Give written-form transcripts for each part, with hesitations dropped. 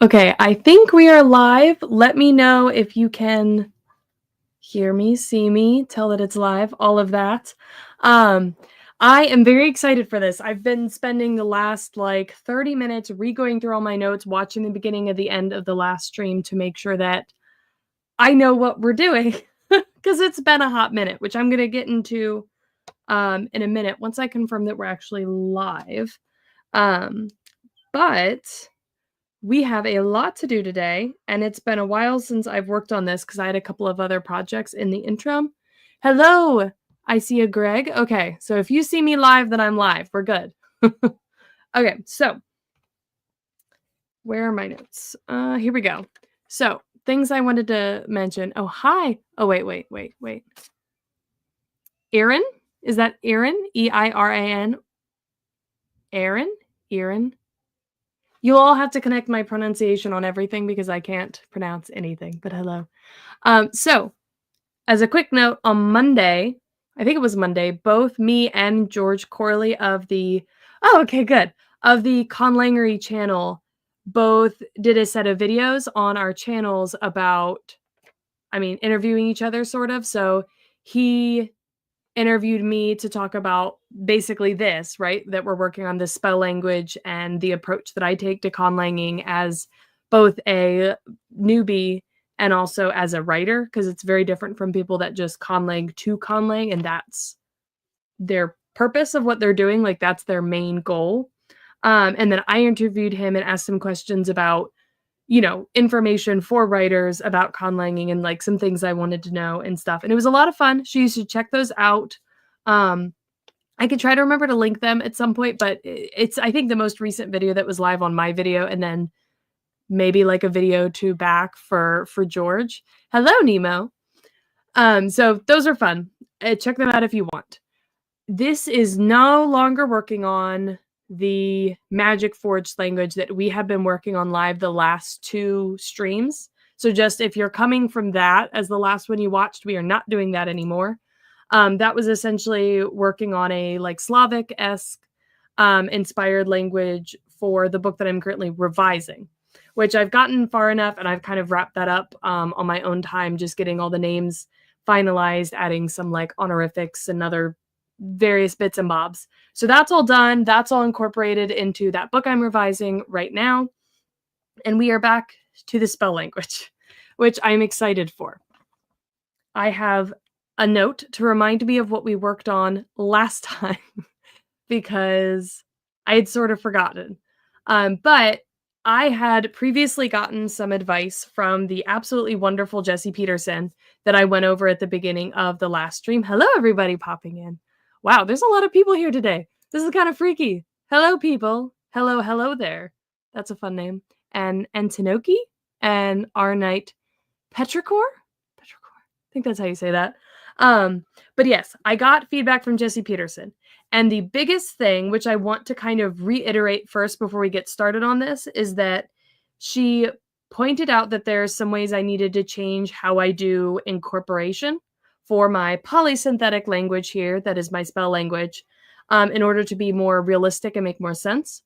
Okay, I think we are live. Let me know if you can hear me, see me, tell that it's live, all of that. Um, I am very excited for this. I've been spending the last 30 minutes re-going through all my notes, watching the beginning of the end of the last stream to make sure that I know what we're doing because it's been a hot minute, which I'm going to get into in a minute once I confirm that we're actually live. Um, but we have a lot to do today, and it's been a while since I've worked on this because I had a couple of other projects in the interim. Hello, I see a Greg. Okay, so if you see me live, then I'm live. We're good. Okay, so where are my notes? Here we go. So things I wanted to mention. Oh, hi. Oh, wait. Erin? Is that Erin? Eiran? Erin? Erin? You'll all have to connect my pronunciation on everything because I can't pronounce anything, but hello. So, as a quick note, on Monday, I think it was Monday, both me and George Corley of the Conlangery channel both did a set of videos on our channels about, interviewing each other sort of. So he interviewed me to talk about basically this, right? That we're working on this spell language and the approach that I take to conlanging as both a newbie and also as a writer, because it's very different from people that just conlang to conlang, and that's their purpose of what they're doing. Like that's their main goal. And then I interviewed him and asked some questions about information for writers about conlanging and like some things I wanted to know and stuff. And it was a lot of fun. So you should check those out. I could try to remember to link them at some point, but it's, I think, the most recent video that was live on my video, and then maybe like a video to back for George. Hello, Nemo. So those are fun. Check them out if you want. This is no longer working on the Magic Forged language that we have been working on live the last 2 streams. So just if you're coming from that as the last one you watched, we are not doing that anymore. That was essentially working on a like Slavic-esque inspired language for the book that I'm currently revising, which I've gotten far enough and I've kind of wrapped that up on my own time, just getting all the names finalized, adding some like honorifics and other various bits and bobs. So that's all done. That's all incorporated into that book I'm revising right now. And we are back to the spell language, which I'm excited for. I have a note to remind me of what we worked on last time because I had sort of forgotten. But I had previously gotten some advice from the absolutely wonderful Jessie Peterson that I went over at the beginning of the last stream. Hello, everybody popping in. Wow, there's a lot of people here today. This is kind of freaky. Hello, people. Hello there. That's a fun name. And Tanoki and our knight Petrichor? I think that's how you say that. But yes, I got feedback from Jessie Peterson. And the biggest thing, which I want to kind of reiterate first before we get started on this, is that she pointed out that there are some ways I needed to change how I do incorporation for my polysynthetic language here, that is my spell language, in order to be more realistic and make more sense.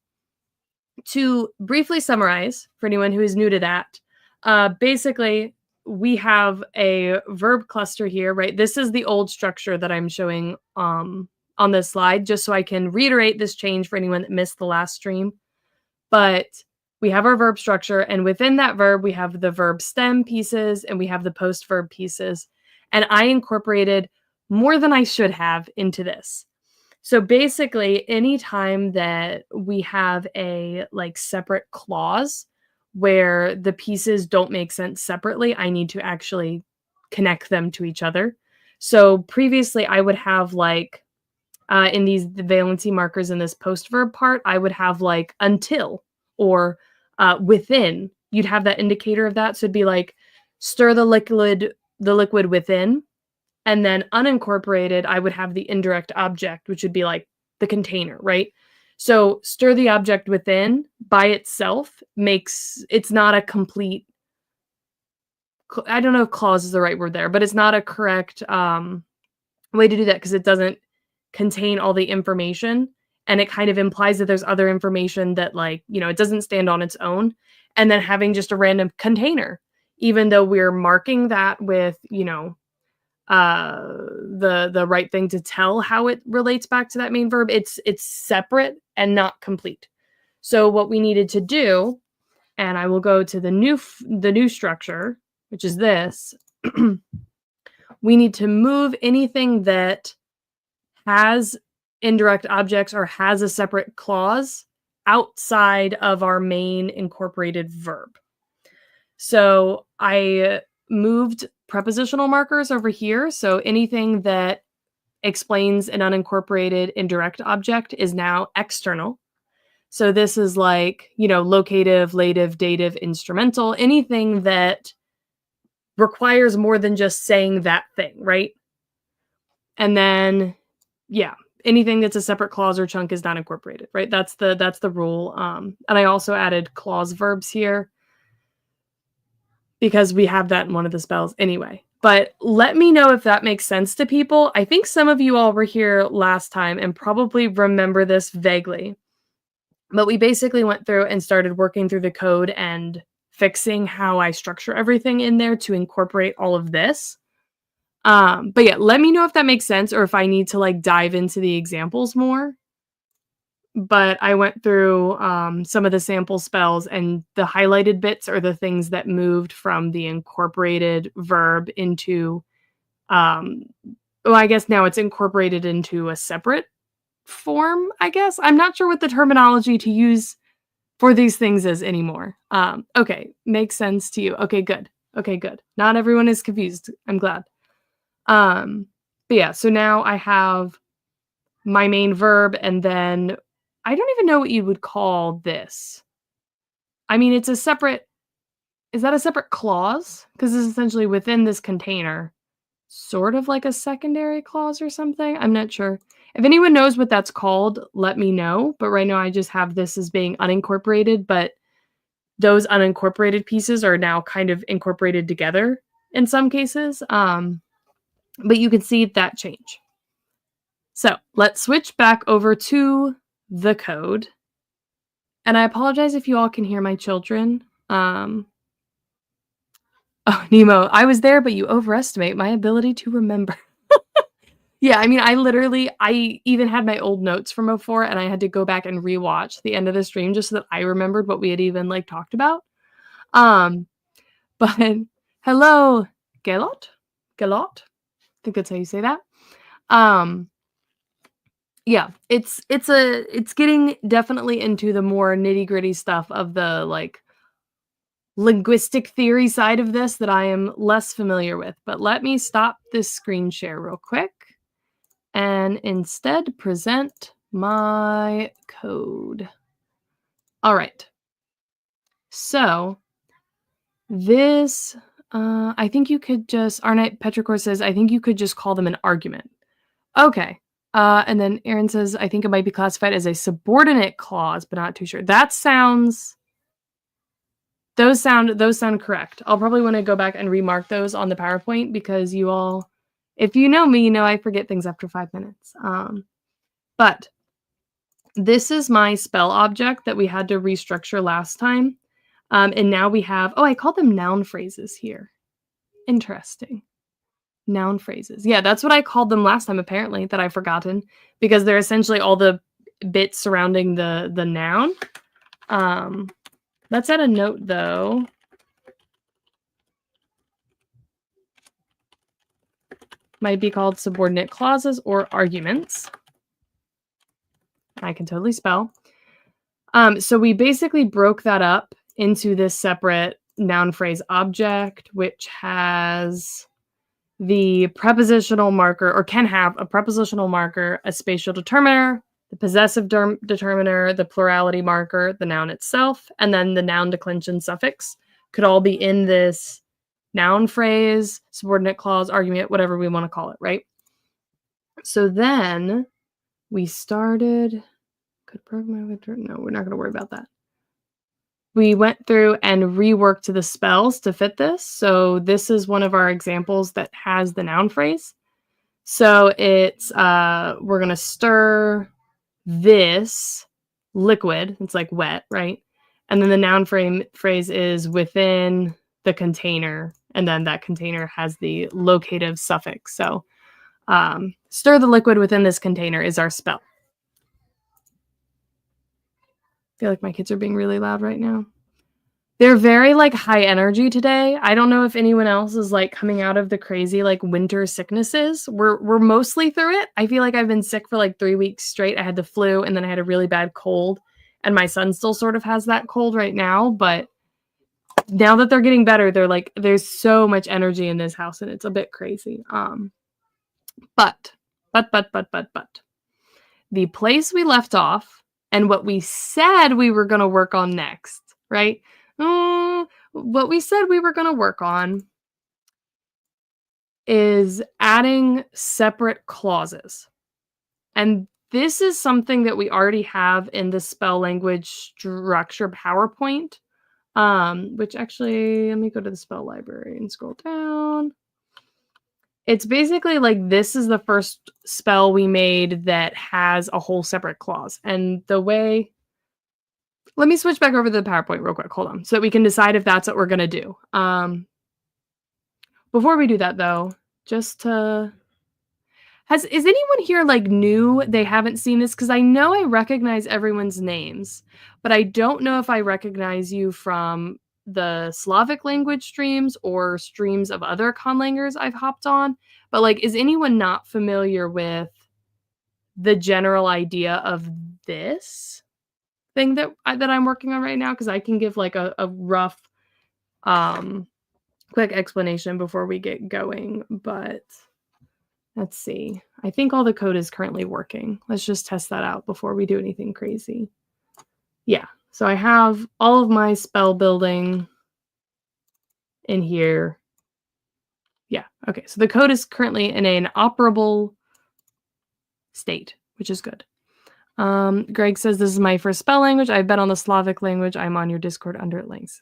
To briefly summarize, for anyone who is new to that, basically, we have a verb cluster here, right? This is the old structure that I'm showing on this slide, just so I can reiterate this change for anyone that missed the last stream. But we have our verb structure, and within that verb, we have the verb stem pieces, and we have the post-verb pieces. And I incorporated more than I should have into this. So basically, anytime that we have a like separate clause where the pieces don't make sense separately, I need to actually connect them to each other. So previously, I would have like in the valency markers in this post verb part, I would have like until or within. You'd have that indicator of that. So it'd be like stir the liquid within. And then unincorporated, I would have the indirect object, which would be like the container, right? So stir the object within by itself it's not a complete, I don't know if clause is the right word there, but it's not a correct way to do that because it doesn't contain all the information. And it kind of implies that there's other information that like, it doesn't stand on its own. and then having just a random container, even though we're marking that with, the right thing to tell how it relates back to that main verb. It's separate and not complete. So what we needed to do, and I will go to the new structure, which is this. We need to move anything that has indirect objects or has a separate clause outside of our main incorporated verb. So I moved prepositional markers over here. So anything that explains an unincorporated indirect object is now external. So this is like, locative, lative, dative, instrumental, anything that requires more than just saying that thing, right? And then, anything that's a separate clause or chunk is not incorporated, right? That's the rule. And I also added clause verbs here because we have that in one of the spells anyway. But let me know if that makes sense to people. I think some of you all were here last time and probably remember this vaguely. But we basically went through and started working through the code and fixing how I structure everything in there to incorporate all of this. But yeah, let me know if that makes sense or if I need to dive into the examples more. But I went through some of the sample spells, and the highlighted bits are the things that moved from the incorporated verb into, I guess now it's incorporated into a separate form, I guess. I'm not sure what the terminology to use for these things is anymore. Okay, makes sense to you. Okay, good. Not everyone is confused. I'm glad. But yeah, so now I have my main verb, and then I don't even know what you would call this. I mean, is that a separate clause? Because it's essentially within this container, sort of like a secondary clause or something. I'm not sure. If anyone knows what that's called, let me know. But right now I just have this as being unincorporated, but those unincorporated pieces are now kind of incorporated together in some cases. But you can see that change. So let's switch back over to the code. And I apologize if you all can hear my children. Oh, Nemo, I was there, but you overestimate my ability to remember. Yeah, I mean, I even had my old notes from before, and I had to go back and rewatch the end of the stream just so that I remembered what we had even talked about. But hello, Galot? I think that's how you say that. Yeah, it's getting definitely into the more nitty-gritty stuff of the linguistic theory side of this that I am less familiar with. But let me stop this screen share real quick and instead present my code. All right. So this, I think you could just, Arnett Petricor says, I think you could just call them an argument. Okay. And then Aaron says, I think it might be classified as a subordinate clause, but not too sure. Those sound correct. I'll probably want to go back and remark those on the PowerPoint because you all, if you know me, you know I forget things after 5 minutes. But this is my spell object that we had to restructure last time. And now we have, I called them noun phrases here. Interesting. Noun phrases. Yeah, that's what I called them last time, apparently, that I've forgotten, because they're essentially all the bits surrounding the noun. Let's add a note, though. Might be called subordinate clauses or arguments. I can totally spell. So we basically broke that up into this separate noun phrase object, which has the prepositional marker, or can have a prepositional marker, a spatial determiner, the possessive determiner, the plurality marker, the noun itself, and then the noun declension suffix could all be in this noun phrase, subordinate clause, argument, whatever we want to call it, right? So then we started, no, we're not going to worry about that. We went through and reworked the spells to fit this. So this is one of our examples that has the noun phrase. So it's, we're going to stir this liquid. It's like wet, right? And then the noun phrase is within the container, and then that container has the locative suffix. So stir the liquid within this container is our spell. I feel like my kids are being really loud right now. They're very like high energy today. I don't know if anyone else is like coming out of the crazy like winter sicknesses. We're mostly through it. I feel like I've been sick for like 3 weeks straight. I had the flu and then I had a really bad cold, and my son still sort of has that cold right now, but now that they're getting better, they're like, there's so much energy in this house and it's a bit crazy. But the place we left off and what we said we were going to work on next, right? What we said we were going to work on is adding separate clauses. And this is something that we already have in the spell language structure PowerPoint, which actually, let me go to the spell library and scroll down. It's basically like this is the first spell we made that has a whole separate clause. And the way... Let me switch back over to the PowerPoint real quick. Hold on. So that we can decide if that's what we're going to do. Before we do that, though, just to... Is anyone here like new? They haven't seen this? Because I know I recognize everyone's names, but I don't know if I recognize you from the Slavic language streams or streams of other Conlangers I've hopped on. But like, is anyone not familiar with the general idea of this thing that I'm working on right now? Because I can give like a rough, quick explanation before we get going, but... Let's see. I think all the code is currently working. Let's just test that out before we do anything crazy. Yeah, so I have all of my spell building in here. Yeah, okay. So the code is currently in an operable state, which is good. Greg says, this is my first spell language. I've been on the Slavic language. I'm on your Discord under at links.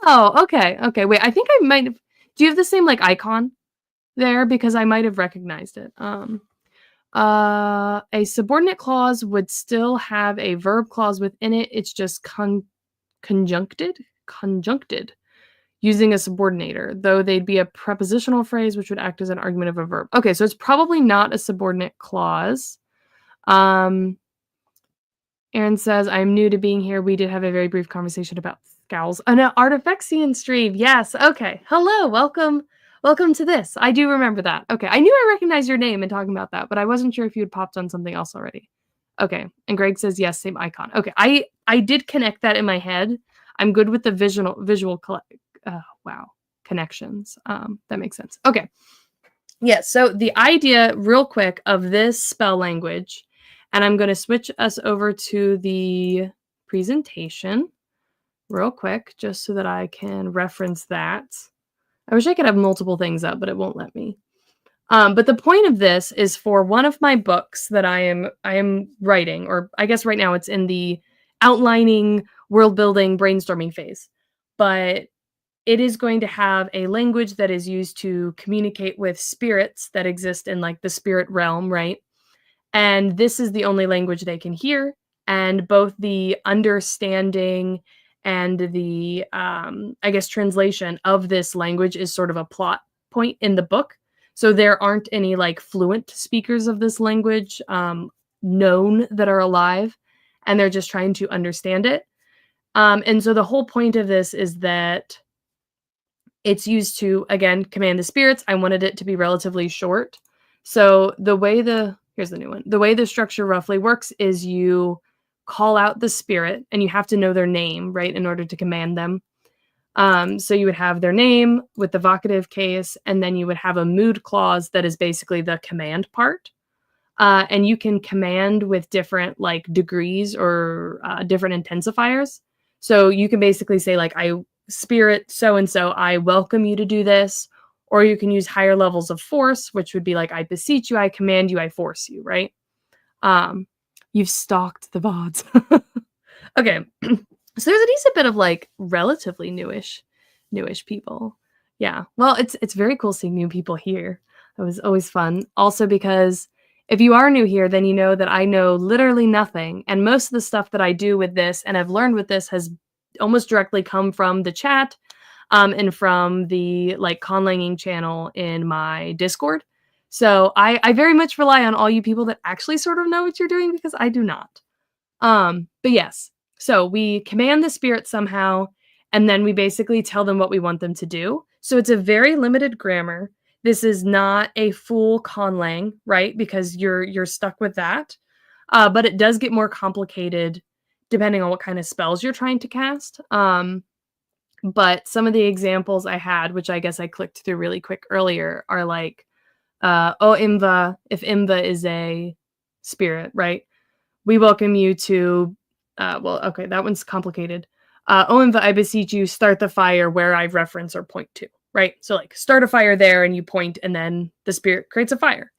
Oh, okay. Okay, wait, I think I might have... Do you have the same like icon there? Because I might have recognized it. A subordinate clause would still have a verb clause within it. It's just conjuncted using a subordinator, though they'd be a prepositional phrase which would act as an argument of a verb. Okay, so it's probably not a subordinate clause. Aaron says, I'm new to being here. We did have a very brief conversation about scowls. An Artifexian stream. Yes. Okay. Hello. Welcome to this. I do remember that. Okay. I knew I recognized your name in talking about that, but I wasn't sure if you had popped on something else already. Okay. And Greg says, yes, same icon. Okay. I did connect that in my head. I'm good with the visual connections. That makes sense. Okay. Yeah. So the idea real quick of this spell language, and I'm going to switch us over to the presentation real quick, just so that I can reference that. I wish I could have multiple things up, but it won't let me. But the point of this is for one of my books that I am writing, or I guess right now it's in the outlining, world building, brainstorming phase. But it is going to have a language that is used to communicate with spirits that exist in like the spirit realm, right? And this is the only language they can hear. And both the understanding and the, I guess, translation of this language is sort of a plot point in the book. So there aren't any like fluent speakers of this language known that are alive, and they're just trying to understand it. And so the whole point of this is that it's used to, again, command the spirits. I wanted it to be relatively short. So the way here's the new one. The way the structure roughly works is you call out the spirit, and you have to know their name, right, in order to command them. So you would have their name with the vocative case, and then you would have a mood clause that is basically the command part. And you can command with different like degrees or different intensifiers. So you can basically say like, I spirit so-and-so, I welcome you to do this. Or you can use higher levels of force, which would be like, I beseech you, I command you, I force you, right? You've stalked the VODs. Okay. So there's a decent bit of like relatively newish people. Yeah. Well, it's very cool seeing new people here. It was always fun. Also because If you are new here, then you know that I know literally nothing, and most of the stuff that I do with this and I've learned with this has almost directly come from the chat, and from the, like, Conlanging channel in my Discord. So I very much rely on all you people that actually sort of know what you're doing because I do not. But yes, so we command the spirit somehow, and then we basically tell them what we want them to do. So it's a very limited grammar. This is not a full conlang, right? Because you're stuck with that. But it does get more complicated depending on what kind of spells you're trying to cast. But some of the examples I had, which I guess I clicked through really quick earlier, are like, "O Imva," if Imva is a spirit, right? We welcome you to, well, okay, that one's complicated. "O Imva, I beseech you, start the fire where I reference or point to," right? So, like, start a fire there and you point, and then the spirit creates a fire.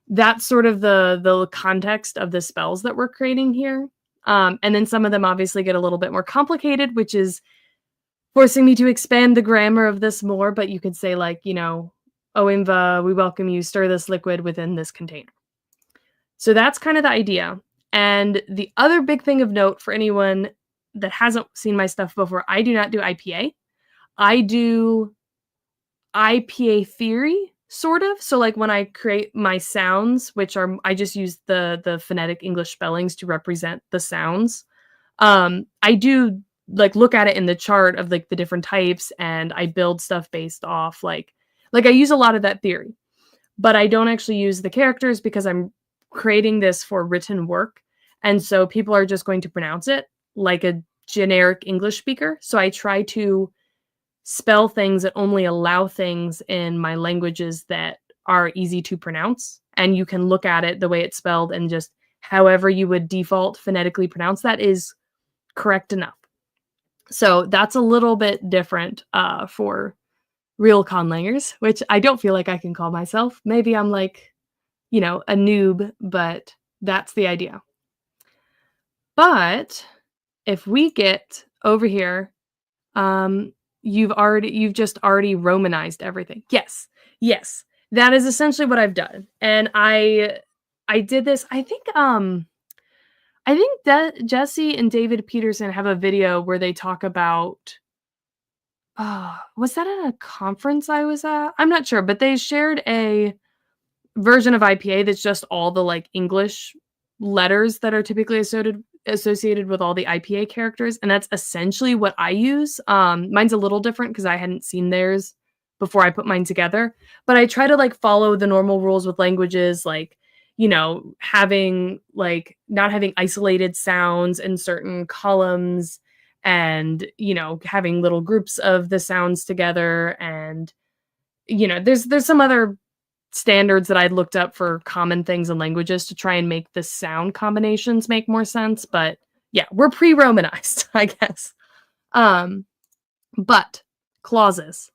That's sort of the context of the spells that we're creating here. And then some of them obviously get a little bit more complicated, which is forcing me to expand the grammar of this more, but you could say, like, "O Imva, we welcome you, stir this liquid within this container." So that's kind of the idea. And the other big thing of note for anyone that hasn't seen my stuff before, I do not do IPA. I do IPA theory, sort of. So, like, when I create my sounds, which are I just use the phonetic English spellings to represent the sounds. I do, like, look at it in the chart of, like, the different types, and I build stuff based off, I use a lot of that theory, but I don't actually use the characters because I'm creating this for written work, and so people are just going to pronounce it like a generic English speaker, so I try to spell things that only allow things in my languages that are easy to pronounce, and you can look at it the way it's spelled and just however you would default phonetically pronounce that is correct enough. So that's a little bit different for real conlangers, which I don't feel like I can call myself. Maybe I'm like, a noob, but that's the idea. But if we get over here, you've just already Romanized everything. Yes. Yes. That is essentially what I've done. And I did this, I think that Jesse and David Peterson have a video where they talk about, was that at a conference I was at? I'm not sure, but they shared a version of IPA that's just all the, like, English letters that are typically associated with all the IPA characters, and that's essentially what I use. Mine's a little different because I hadn't seen theirs before I put mine together, but I try to, like, follow the normal rules with languages, like, having, like, not having isolated sounds in certain columns, and, having little groups of the sounds together, and, there's some other standards that I'd looked up for common things in languages to try and make the sound combinations make more sense, but yeah, we're pre-Romanized, I guess. Um, but clauses.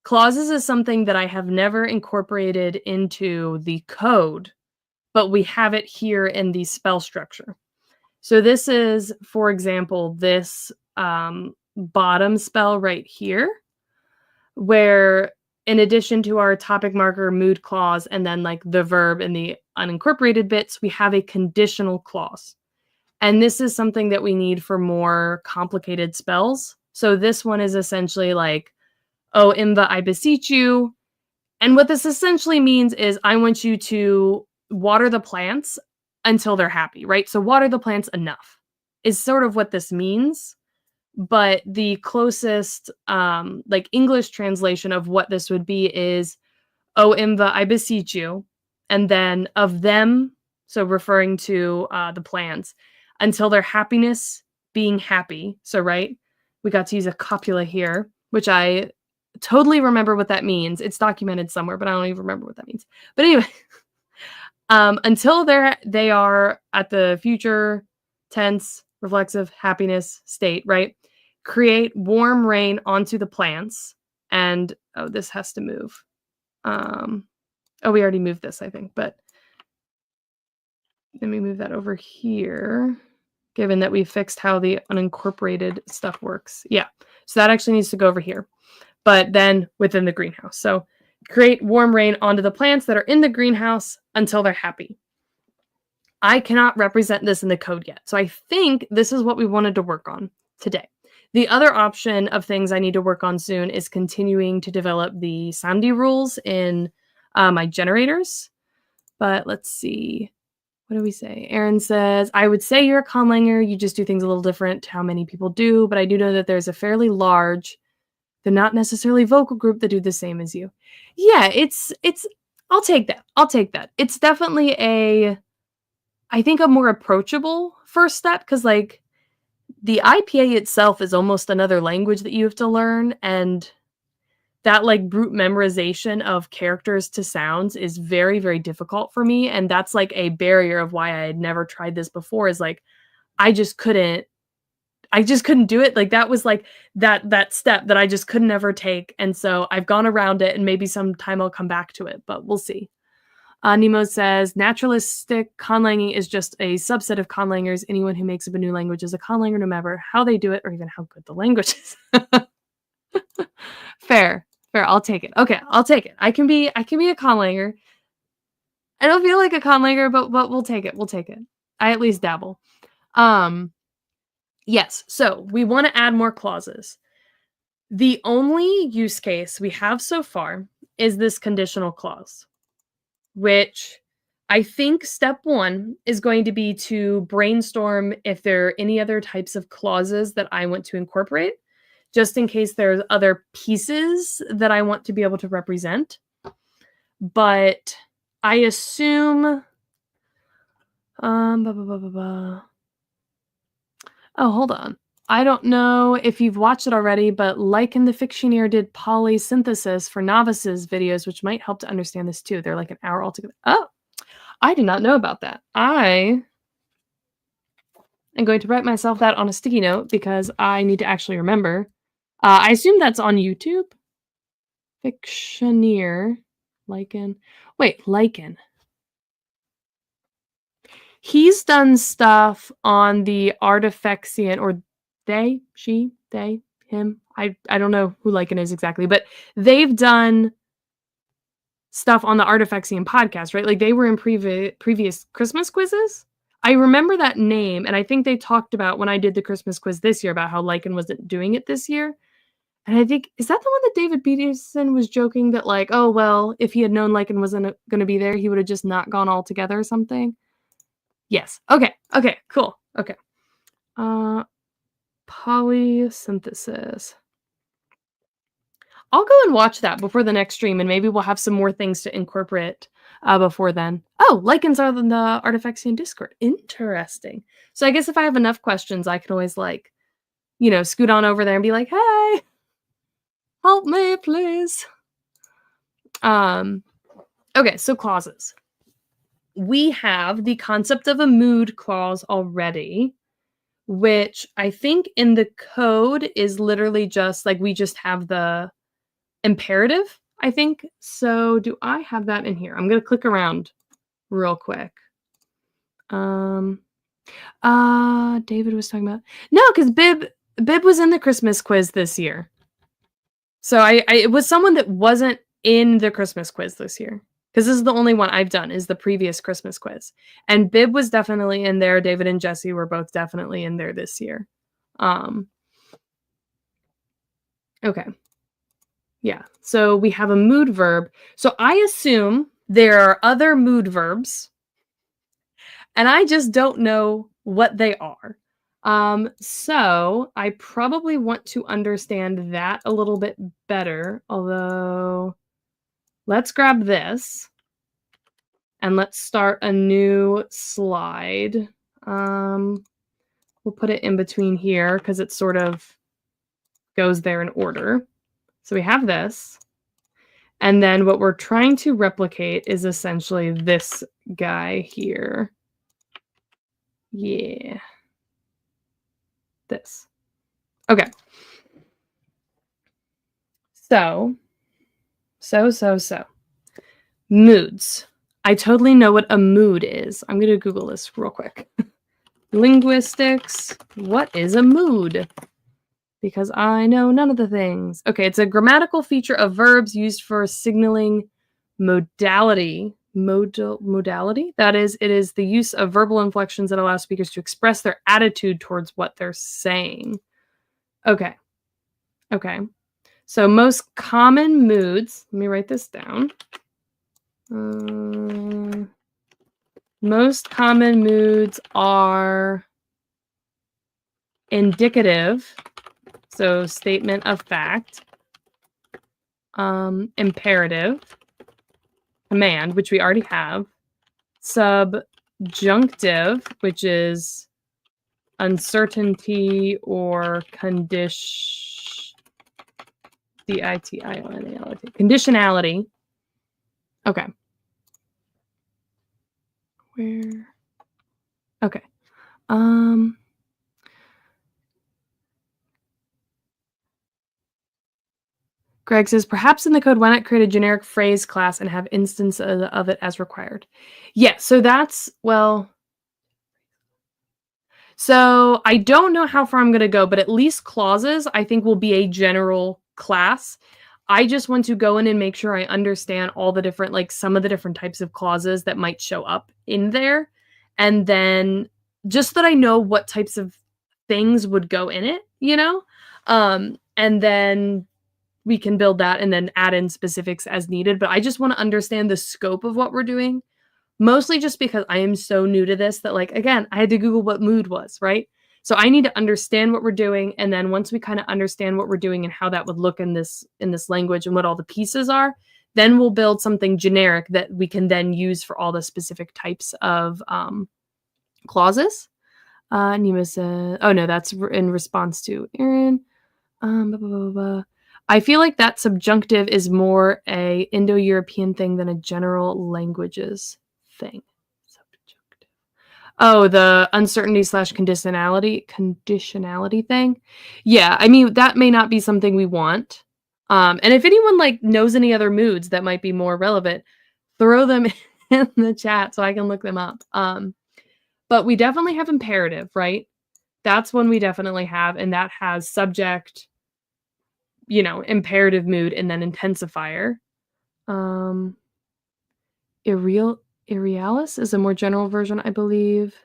Clauses is something that I have never incorporated into the code, but we have it here in the spell structure. So this is, for example, this bottom spell right here, where in addition to our topic marker, mood clause, and then, like, the verb and the unincorporated bits, we have a conditional clause. And this is something that we need for more complicated spells. So this one is essentially like, "Oh, Imva, I beseech you." And what this essentially means is I want you to water the plants until they're happy, right? So water the plants enough is sort of what this means. But the closest, like, English translation of what this would be is, "O Imva, I beseech you," and then "of them," so referring to, the plants, "until their happiness being happy." So, right, we got to use a copula here, which I totally remember what that means. It's documented somewhere, but I don't even remember what that means. But anyway, until they are at the future tense reflexive happiness state, right? Create warm rain onto the plants, and this has to move. We already moved this, I think, but let me move that over here, given that we fixed how the unincorporated stuff works. Yeah, so that actually needs to go over here, but then within the greenhouse. So create warm rain onto the plants that are in the greenhouse until they're happy. I cannot represent this in the code yet. So I think this is what we wanted to work on today. The other option of things I need to work on soon is continuing to develop the Sandy rules in my generators. But let's see. What do we say? Aaron says, I would say you're a conlanger. You just do things a little different to how many people do. But I do know that there's a fairly large, they're not necessarily vocal group that do the same as you. Yeah, it's, I'll take that. I'll take that. It's definitely I think a more approachable first step because, like, the IPA itself is almost another language that you have to learn, and that, like, brute memorization of characters to sounds is very, very difficult for me, and that's, like, a barrier of why I had never tried this before is, like, I just couldn't do it, like, that was, like, that step that I just could never take, and so I've gone around it, and maybe sometime I'll come back to it, but we'll see. Nemo says, naturalistic conlanging is just a subset of conlangers. Anyone who makes up a new language is a conlanger, no matter how they do it or even how good the language is. Fair. I'll take it. Okay, I'll take it. I can be a conlanger. I don't feel like a conlanger, but we'll take it. We'll take it. I at least dabble. Yes, so we want to add more clauses. The only use case we have so far is this conditional clause, which I think step 1 is going to be to brainstorm if there are any other types of clauses that I want to incorporate, just in case there's other pieces that I want to be able to represent. But I assume... Oh, hold on. I don't know if you've watched it already, but Like in the Fictioneer did polysynthesis for novices videos, which might help to understand this too. They're like an hour altogether. Oh, I did not know about that. I am going to write myself that on a sticky note because I need to actually remember. I assume that's on YouTube. Fictioneer. Lichen. Wait, Lichen. He's done stuff on the Artifexian, or they, she, they, him. I don't know who Lichen is exactly, but they've done stuff on the Artifexian podcast, right? Like they were in previous Christmas quizzes. I remember that name, and I think they talked about when I did the Christmas quiz this year about how Lichen wasn't doing it this year. And I think, is that the one that David Peterson was joking that, like, oh, well, if he had known Lichen wasn't going to be there, he would have just not gone all together or something? Yes. Okay, cool. Okay. Polysynthesis. I'll go and watch that before the next stream, and maybe we'll have some more things to incorporate before then. Oh, Lichens are in the Artifexian Discord. Interesting. So I guess if I have enough questions, I can always, like, you know, scoot on over there and be like, hey, help me, please. Okay, so clauses. We have the concept of a mood clause already, which I think in the code is literally just, like, we just have the imperative, I think. So do I have that in here? I'm going to click around real quick. David was talking about... No, because Bib was in the Christmas quiz this year. So it was someone that wasn't in the Christmas quiz this year. Because this is the only one I've done, is the previous Christmas quiz. And Bib was definitely in there. David and Jesse were both definitely in there this year. Okay. Yeah. So we have a mood verb. So I assume there are other mood verbs. And I just don't know what they are. So I probably want to understand that a little bit better. Although... let's grab this and let's start a new slide. We'll put it in between here because it sort of goes there in order. So we have this. And then what we're trying to replicate is essentially this guy here. Yeah. This. Okay. So. Moods. I totally know what a mood is. I'm going to Google this real quick. Linguistics. What is a mood? Because I know none of the things. Okay, it's a grammatical feature of verbs used for signaling modality, modality. That is, it is the use of verbal inflections that allow speakers to express their attitude towards what they're saying. Okay. Okay. So most common moods, let me write this down. Most common moods are indicative, so statement of fact, imperative, command, which we already have, subjunctive, which is uncertainty or conditionality. Okay. Where? Okay. Greg says, perhaps in the code, why not create a generic phrase class and have instances of it as required? Yeah, so that's, well, so I don't know how far I'm going to go, but at least clauses, I think, will be a general class. I just want to go in and make sure I understand all the different, like some of the different types of clauses that might show up in there. And then just that I know what types of things would go in it, you know? And then we can build that and then add in specifics as needed. But I just want to understand the scope of what we're doing, mostly just because I am so new to this that, like, again, I had to Google what mood was, right? So I need to understand what we're doing. And then once we kind of understand what we're doing and how that would look in this language and what all the pieces are, then we'll build something generic that we can then use for all the specific types of clauses. Nima said, oh no, that's in response to Aaron. Blah, blah, blah, blah. I feel like that subjunctive is more a Indo-European thing than a general languages thing. Subjunctive. Oh, the uncertainty / conditionality thing. Yeah, I mean, that may not be something we want. And if anyone like knows any other moods that might be more relevant, throw them in the chat so I can look them up. But we definitely have imperative, right? That's one we definitely have, and that has subject, you know, imperative mood, and then intensifier. Irrealis is a more general version, I believe.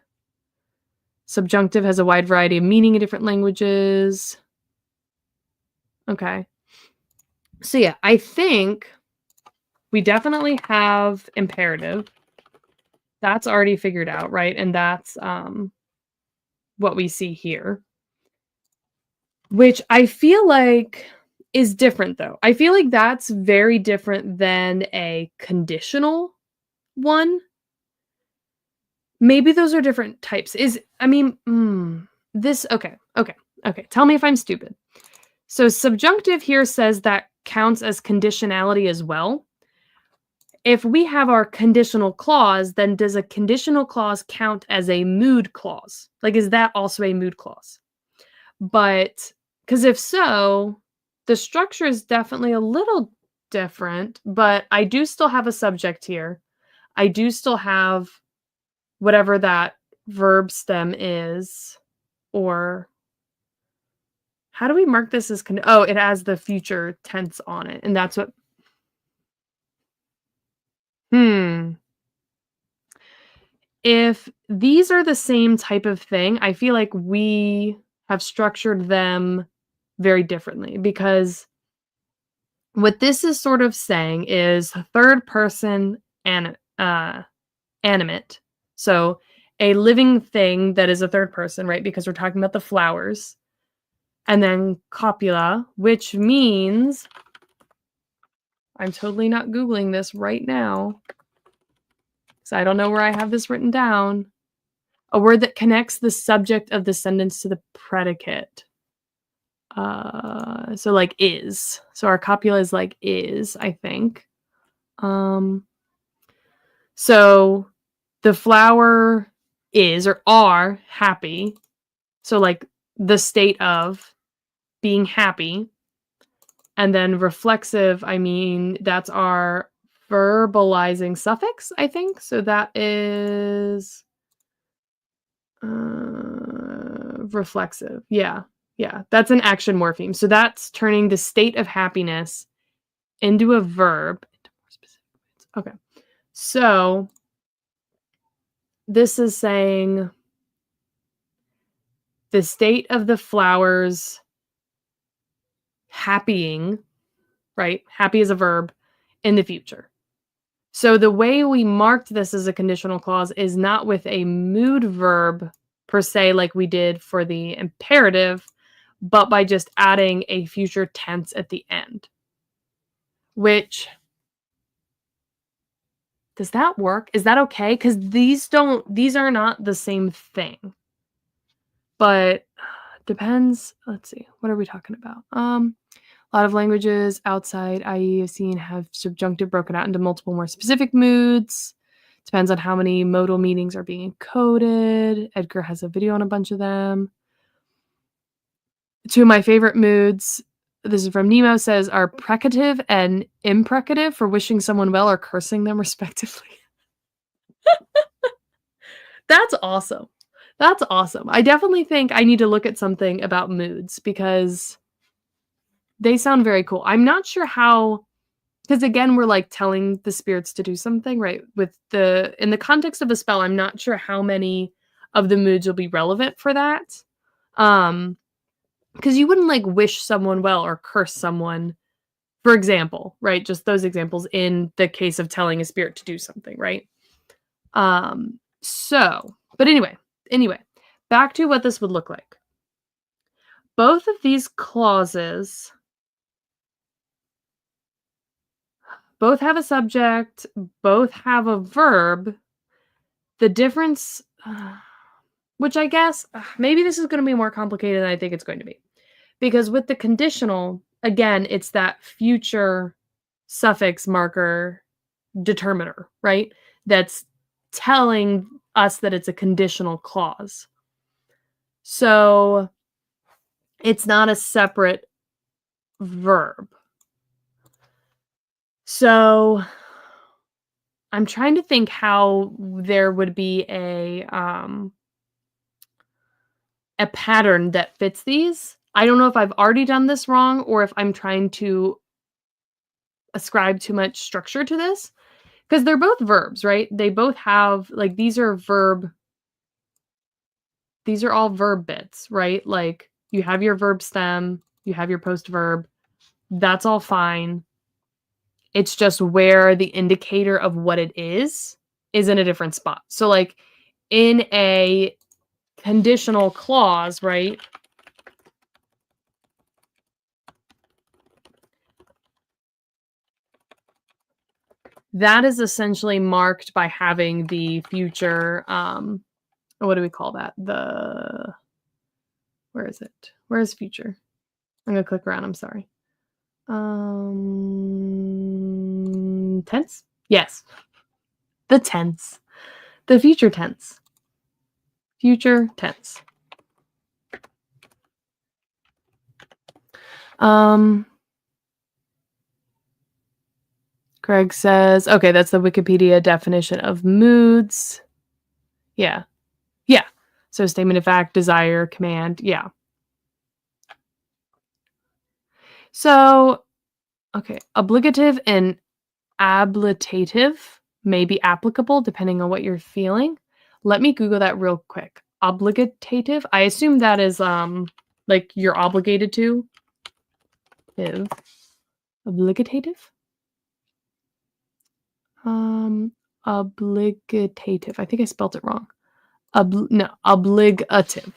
Subjunctive has a wide variety of meaning in different languages. Okay. So yeah, I think we definitely have imperative. That's already figured out, right? And that's what we see here. Which I feel like is different, though. I feel like that's very different than a conditional one. Maybe those are different types. Okay. Tell me if I'm stupid. So subjunctive here says that counts as conditionality as well. If we have our conditional clause, then does a conditional clause count as a mood clause? Like, is that also a mood clause? But because if so, the structure is definitely a little different, but I do still have a subject here. I do still have whatever that verb stem is, or how do we mark this as it has the future tense on it, and that's what if these are the same type of thing, I feel like we have structured them very differently, because what this is sort of saying is third person animate. So a living thing that is a third person, right? Because we're talking about the flowers. And then copula, which means, I'm totally not Googling this right now, because I don't know where I have this written down. A word that connects the subject of the sentence to the predicate. So like is. So our copula is like is, I think. So the flower is or are happy. So like the state of being happy. And then reflexive, I mean, that's our verbalizing suffix, I think. So that is reflexive. Yeah. Yeah. That's an action morpheme. So that's turning the state of happiness into a verb. Okay. So this is saying the state of the flowers happying, right? Happy is a verb in the future. So the way we marked this as a conditional clause is not with a mood verb per se, like we did for the imperative, but by just adding a future tense at the end. Which, does that work? Is that okay? Because these are not the same thing. But depends. Let's see. What are we talking about? A lot of languages outside IE have seen have subjunctive broken out into multiple more specific moods. Depends on how many modal meanings are being encoded. Edgar has a video on a bunch of them. Two of my favorite moods, this is from Nemo, says are precative and imprecative for wishing someone well or cursing them respectively. That's awesome. That's awesome. I definitely think I need to look at something about moods because they sound very cool. I'm not sure how, because again, we're like telling the spirits to do something, right? In the context of a spell, I'm not sure how many of the moods will be relevant for that. Because you wouldn't like wish someone well or curse someone, for example, right? Just those examples in the case of telling a spirit to do something, right? But anyway, back to what this would look like. Both of these clauses both have a subject, both have a verb. The difference, which I guess, maybe this is going to be more complicated than I think it's going to be. Because with the conditional, again, it's that future suffix marker determiner, right? That's telling us that it's a conditional clause. So it's not a separate verb. So I'm trying to think how there would be a pattern that fits these. I don't know if I've already done this wrong or if I'm trying to ascribe too much structure to this, because they're both verbs, right? They both have, like, these are all verb bits, right? Like, you have your verb stem, you have your post verb. That's all fine. It's just where the indicator of what it is in a different spot. So, like, in a conditional clause, right? That is essentially marked by having the future, what do we call that? Where is it? Where is future? I'm gonna click around, I'm sorry. Tense? Yes. The tense. The future tense. Future tense. Greg says, okay, that's the Wikipedia definition of moods. Yeah. Yeah. So statement of fact, desire, command. Yeah. So, okay, obligative and ablative may be applicable depending on what you're feeling. Let me Google that real quick. Obligative. I assume that is like you're obligated to. Obligative. Obligative. I think I spelled it wrong. Obligative.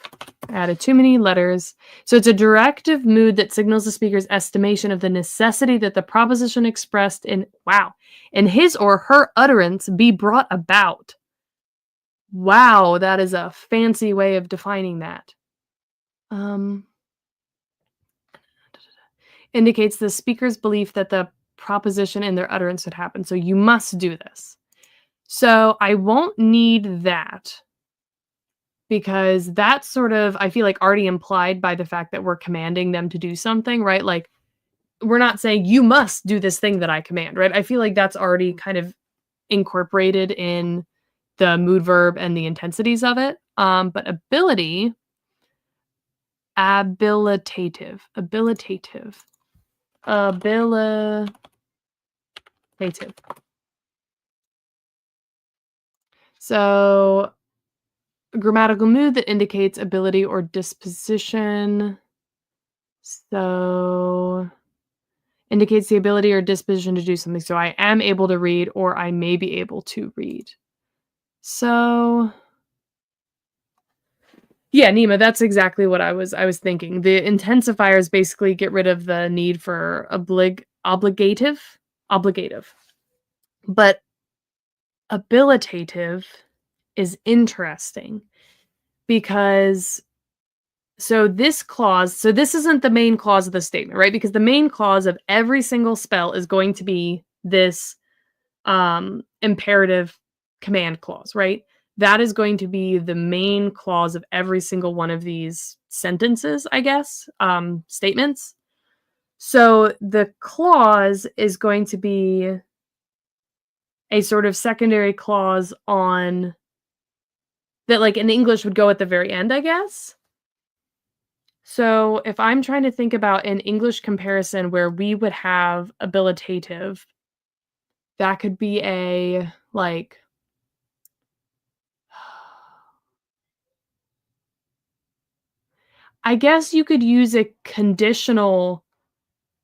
I added too many letters. So it's a directive mood that signals the speaker's estimation of the necessity that the proposition expressed in his or her utterance be brought about. Wow, that is a fancy way of defining that. Indicates the speaker's belief that the proposition in their utterance would happen. So you must do this. So I won't need that, because that's sort of, I feel like, already implied by the fact that we're commanding them to do something, right? Like, we're not saying you must do this thing that I command, right? I feel like that's already kind of incorporated in the mood verb and the intensities of it. But abilitative. So, a grammatical mood that indicates ability or disposition. So, indicates the ability or disposition to do something. So, I am able to read or I may be able to read. So, yeah, Nima, that's exactly what I was thinking. The intensifiers basically get rid of the need for obligative. But abilitative is interesting because so this isn't the main clause of the statement, right? Because the main clause of every single spell is going to be this imperative command clause, right? That is going to be the main clause of every single one of these sentences, I guess, statements. So the clause is going to be a sort of secondary clause on that, like in English would go at the very end, I guess. So if I'm trying to think about an English comparison where we would have abilitative, that could be a like I guess you could use a conditional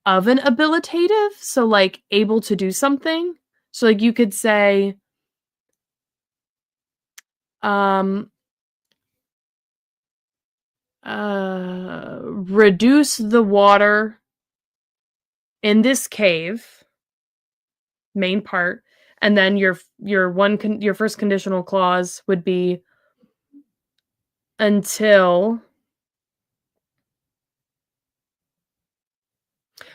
of an abilitative, so, like, able to do something. So, like, you could say, um, "Reduce the water in this cave," main part, and then your first conditional clause would be, "Until."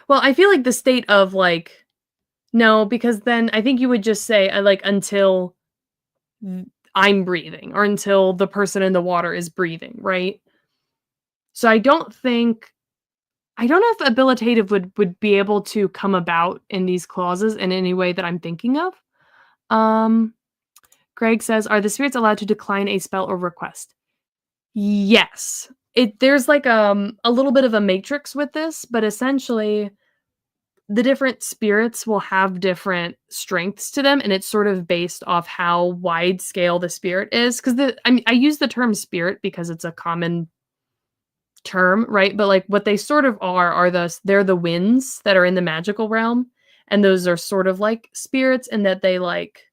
Well, I feel like the state of, like no, because then I think you would just say, like, "Until I'm breathing," or "Until the person in the water is breathing," right? So I don't know if abilitative would be able to come about in these clauses in any way that I'm thinking of. Um, Greg says, "Are the spirits allowed to decline a spell or request?" Yes. There's like a little bit of a matrix with this, but essentially the different spirits will have different strengths to them, and it's sort of based off how wide scale the spirit is. Because I use the term spirit because it's a common term, right? But like what they sort of are they're the winds that are in the magical realm, and those are sort of like spirits in that they like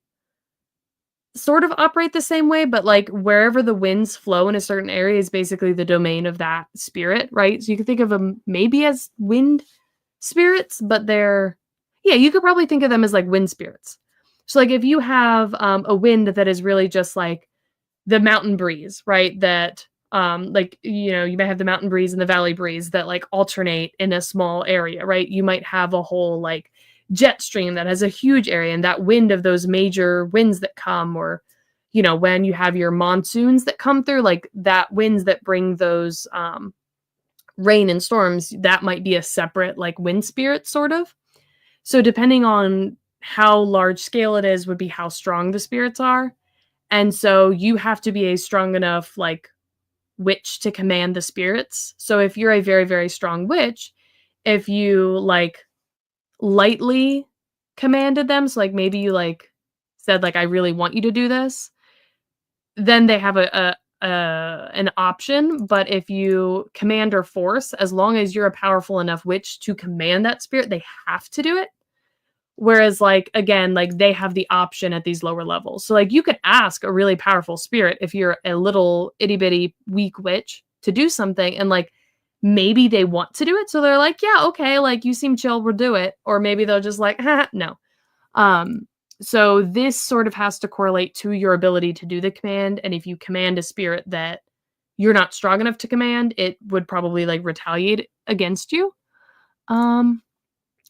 sort of operate the same way, but like wherever the winds flow in a certain area is basically the domain of that spirit, right? So you can think of them maybe as wind spirits, but they're yeah, you could probably think of them as like wind spirits. So like if you have a wind that is really just like the mountain breeze, right? That like you know, you might have the mountain breeze and the valley breeze that like alternate in a small area, right? You might have a whole like jet stream that has a huge area and that wind of those major winds that come or you know, when you have your monsoons that come through, like that winds that bring those rain and storms, that might be a separate like wind spirit sort of. So depending on how large scale it is would be how strong the spirits are. And so you have to be a strong enough like witch to command the spirits. So if you're a very, very strong witch, if you like lightly commanded them, so like maybe you like said like I really want you to do this, then they have an option. But if you command or force, as long as you're a powerful enough witch to command that spirit, they have to do it. Whereas, like, again, like, they have the option at these lower levels. So, like, you could ask a really powerful spirit if you're a little itty bitty weak witch to do something, and, like, maybe they want to do it. So they're like, yeah, okay, like, you seem chill, we'll do it. Or maybe they'll just, like, no. Um, so this sort of has to correlate to your ability to do the command. And if you command a spirit that you're not strong enough to command, it would probably, like, retaliate against you. Um,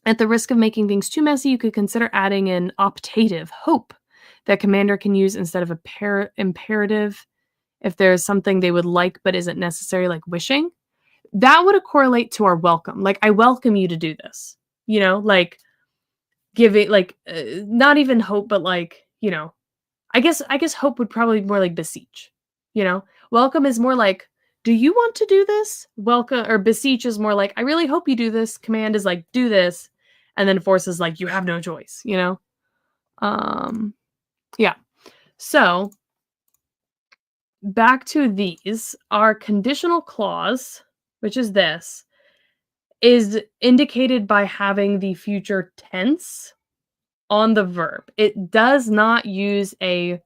at the risk of making things too messy, you could consider adding an optative, hope, that commander can use instead of a imperative if there's something they would like but isn't necessary, like wishing. That would correlate to our welcome. Like, I welcome you to do this. You know, like giving, like, not even hope, but like, you know, I guess hope would probably be more like beseech. You know, welcome is more like, do you want to do this? Welcome or beseech is more like, I really hope you do this. Command is like, do this. And then force is like, you have no choice, you know? Yeah. So back to these, our conditional clause, which is this, is indicated by having the future tense on the verb. It does not use a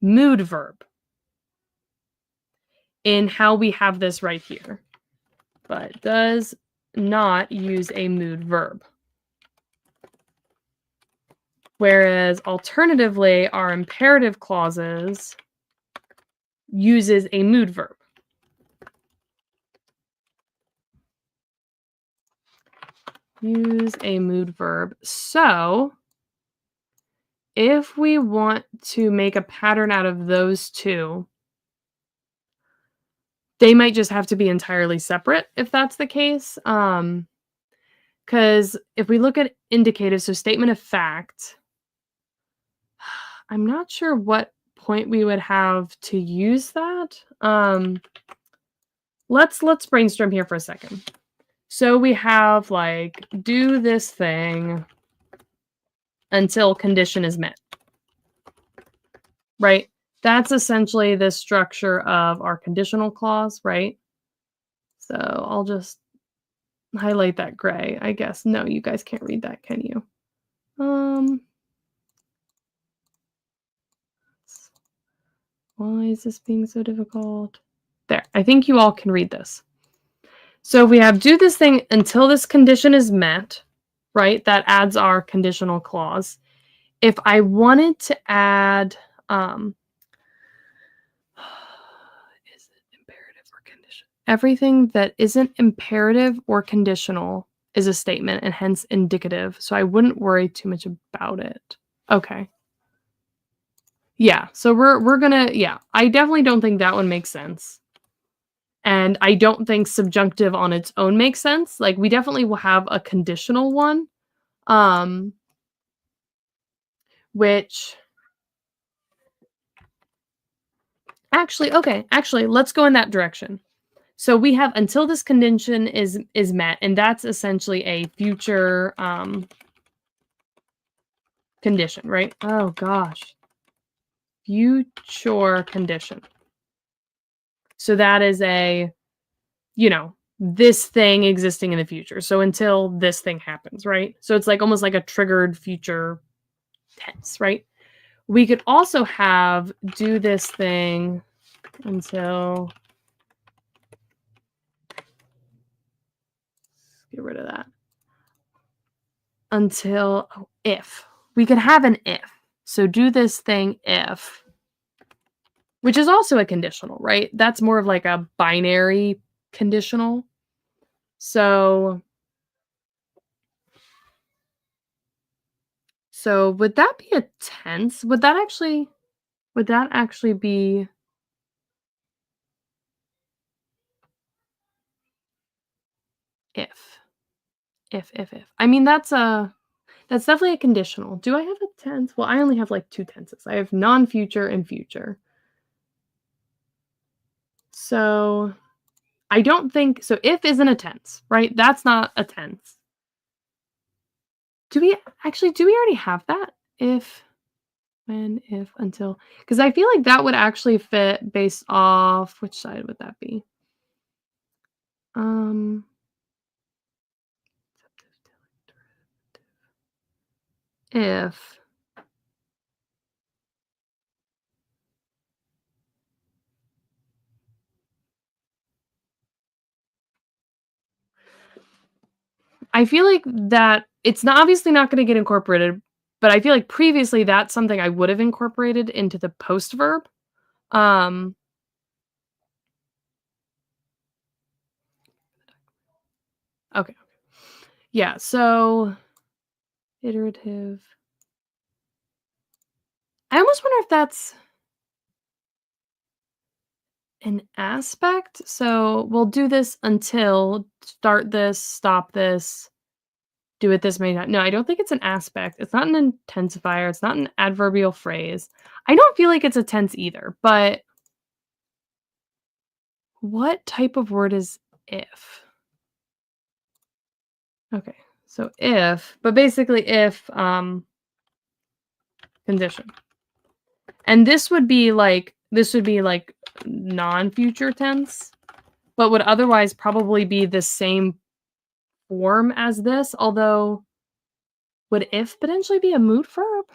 mood verb in how we have this right here, but does not use a mood verb. Whereas alternatively, our imperative clauses uses a mood verb. Use a mood verb. So if we want to make a pattern out of those two, they might just have to be entirely separate if that's the case. Because if we look at indicative, so statement of fact, I'm not sure what point we would have to use that. Let's brainstorm here for a second. So we have like do this thing until condition is met. Right? That's essentially the structure of our conditional clause, right? So I'll just highlight that gray, I guess. No, you guys can't read that, can you? Why is this being so difficult? There, I think you all can read this. So we have do this thing until this condition is met, right? That adds our conditional clause. If I wanted to add, is it imperative or conditional? Everything that isn't imperative or conditional is a statement and hence indicative. So I wouldn't worry too much about it. Okay. Yeah, so we're gonna, yeah, I definitely don't think that one makes sense. And I don't think subjunctive on its own makes sense. Like, we definitely will have a conditional one, which actually, let's go in that direction. So we have until this condition is met, and that's essentially a future condition, right? Oh gosh. Future condition. So that is a, you know, this thing existing in the future. So until this thing happens, right? So it's like almost like a triggered future tense, right? We could also have do this thing until, get rid of that. Until, if. We could have an if. So do this thing if, which is also a conditional, right? That's more of like a binary conditional. So would that be a tense? Would that actually be if? If. I mean, that's definitely a conditional. Do I have a tense? Well, I only have like two tenses. I have non-future and future. So I don't think so. If isn't a tense, right? That's not a tense. Do we already have that? If, when, if, until. Because I feel like that would actually fit based off, which side would that be? If. I feel like that it's not obviously not going to get incorporated, but I feel like previously that's something I would have incorporated into the post verb. Okay. Yeah, so iterative. I almost wonder if that's an aspect. So we'll do this until, start this, stop this, do it this many times. No, I don't think it's an aspect. It's not an intensifier. It's not an adverbial phrase. I don't feel like it's a tense either, but what type of word is if? Okay, so if, but basically if condition. And this would be like this would be like non-future tense, but would otherwise probably be the same form as this, although would if potentially be a mood verb?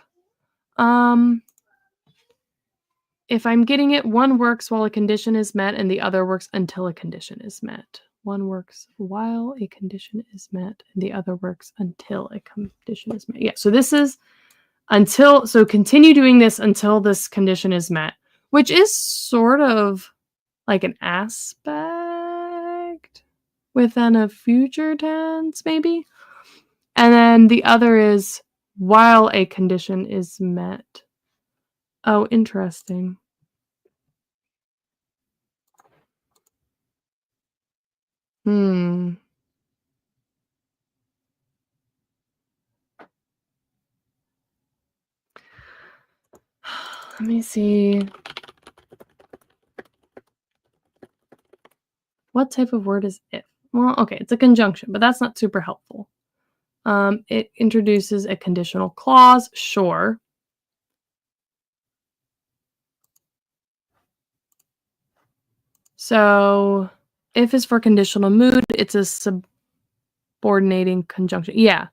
If I'm getting it, one works while a condition is met and the other works until a condition is met. One works while a condition is met and the other works until a condition is met. Yeah, so this is until, so continue doing this until this condition is met, which is sort of like an aspect within a future tense, maybe. And then the other is while a condition is met. Oh, interesting. Let me see. What type of word is if? Well, okay, it's a conjunction, but that's not super helpful. It introduces a conditional clause, sure. So if is for conditional mood, it's a subordinating conjunction. Yeah.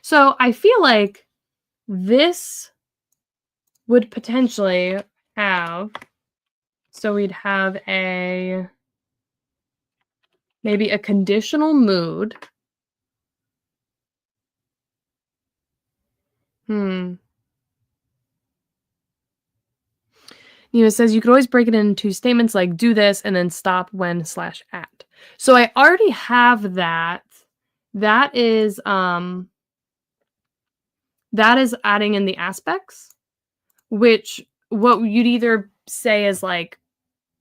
So I feel like this would potentially have, so we'd have maybe a conditional mood. It says you could always break it into statements like do this and then stop when / at. So I already have that. That is adding in the aspects, which what you'd either say is like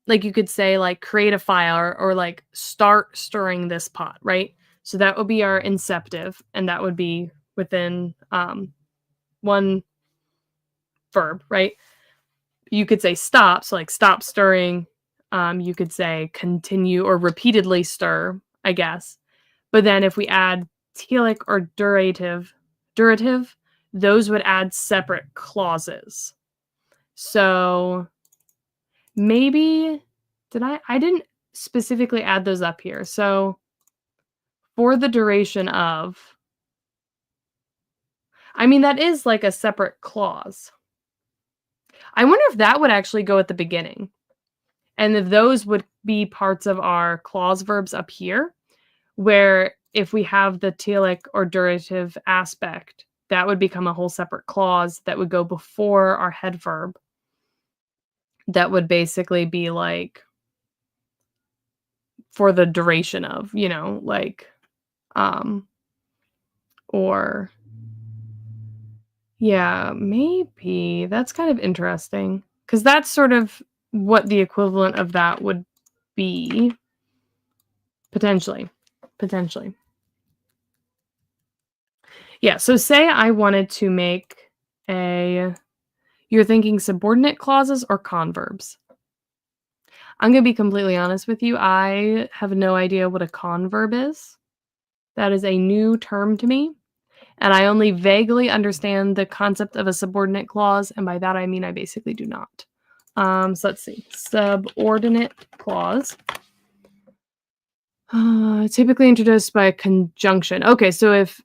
you could say like create a file or like start stirring this pot, right? So that would be our inceptive, and that would be within one verb, right? You could say stop, so like stop stirring. You could say continue or repeatedly stir, I guess. But then if we add telic or durative, those would add separate clauses. So maybe I didn't specifically add those up here. So for the duration of, I mean, that is like a separate clause. I wonder if that would actually go at the beginning. And if those would be parts of our clause verbs up here, where if we have the telic or durative aspect, that would become a whole separate clause that would go before our head verb. That would basically be like for the duration of, like, or yeah, maybe that's kind of interesting because that's sort of what the equivalent of that would be potentially. Yeah, so say I wanted to make you're thinking subordinate clauses or converbs. I'm going to be completely honest with you. I have no idea what a converb is. That is a new term to me, and I only vaguely understand the concept of a subordinate clause, and by that I mean I basically do not. So let's see. Subordinate clause. Typically introduced by a conjunction. Okay, so if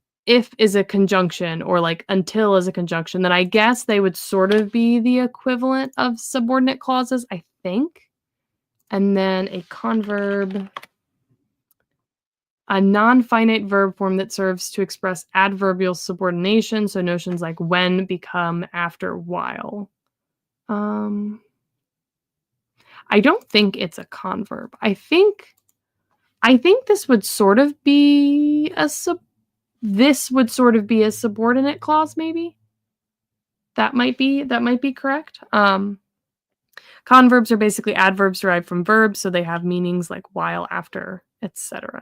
is a conjunction or like until is a conjunction, then I guess they would sort of be the equivalent of subordinate clauses, I think. And then a converb, a non-finite verb form that serves to express adverbial subordination, so notions like when, become, after, while. I don't think it's a converb. I think this would sort of be a subordinate clause, maybe. That might be correct. Converbs are basically adverbs derived from verbs, so they have meanings like while, after, etc.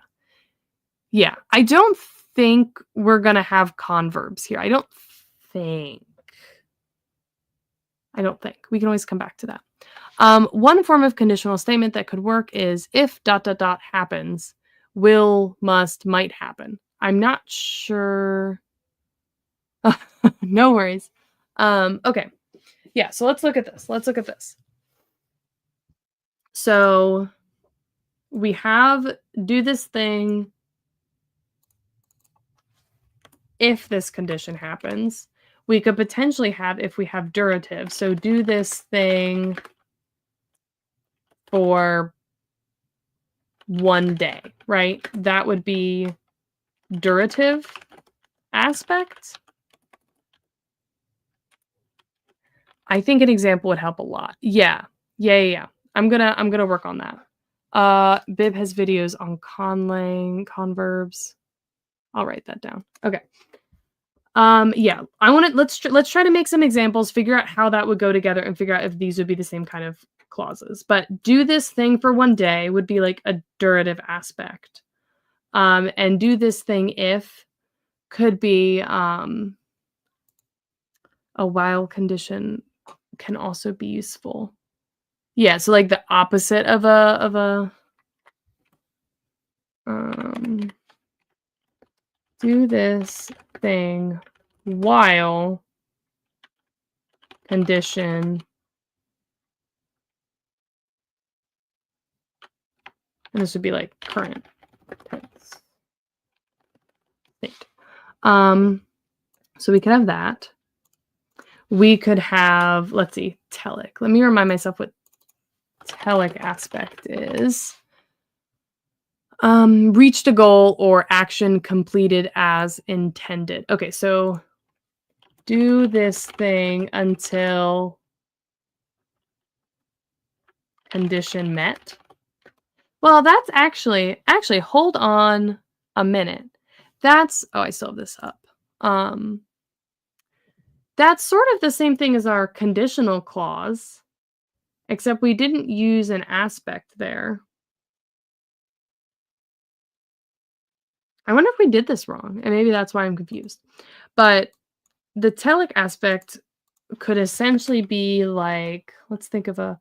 Yeah, I don't think we're gonna have converbs here. I don't think. We can always come back to that. One form of conditional statement that could work is if ... happens, will, must, might happen. I'm not sure. No worries. Okay. Yeah, so let's look at this. So we have do this thing if this condition happens. We could potentially have if we have durative. So do this thing for 1 day, right? That would be durative aspect. I think an example would help a lot. Yeah. Yeah. I'm gonna work on that. Bib has videos on converbs. I'll write that down. Okay. Yeah. Let's try to make some examples, figure out how that would go together, and figure out if these would be the same kind of clauses. But do this thing for 1 day would be like a durative aspect. And do this thing if could be a while condition can also be useful. Yeah, so like the opposite of a do this thing while condition, and this would be like current tense state. So we could have that. We could have, let's see, telic. Let me remind myself what telic aspect is. Reached a goal or action completed as intended. Okay, so do this thing until condition met. Well, that's actually hold on a minute. That's I still have this up. That's sort of the same thing as our conditional clause, except we didn't use an aspect there. I wonder if we did this wrong, and maybe that's why I'm confused. But the telic aspect could essentially be like, let's think of a,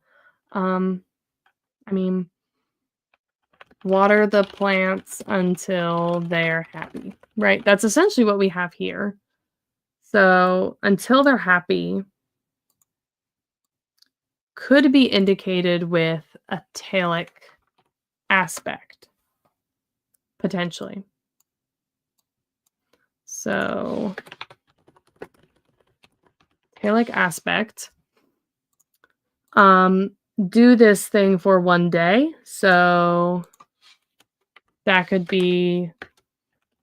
water the plants until they're happy, right? That's essentially what we have here. So until they're happy could be indicated with a telic aspect, potentially. So telic aspect, do this thing for 1 day. So that could be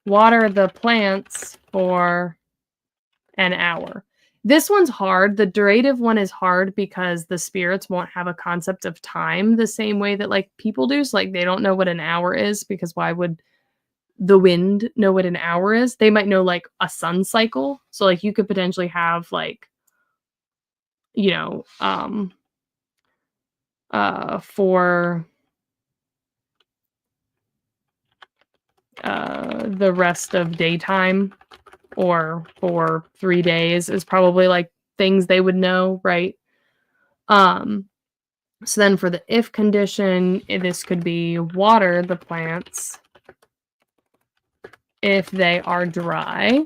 water the plants for an hour. This one's hard. The durative one is hard because the spirits won't have a concept of time the same way that like people do. So like they don't know what an hour is because why would the wind know what an hour is? They might know like a sun cycle. So like you could potentially have like, you know, for the rest of daytime or for 3 days is probably like things they would know, right? So then for the if condition, this could be water the plants if they are dry.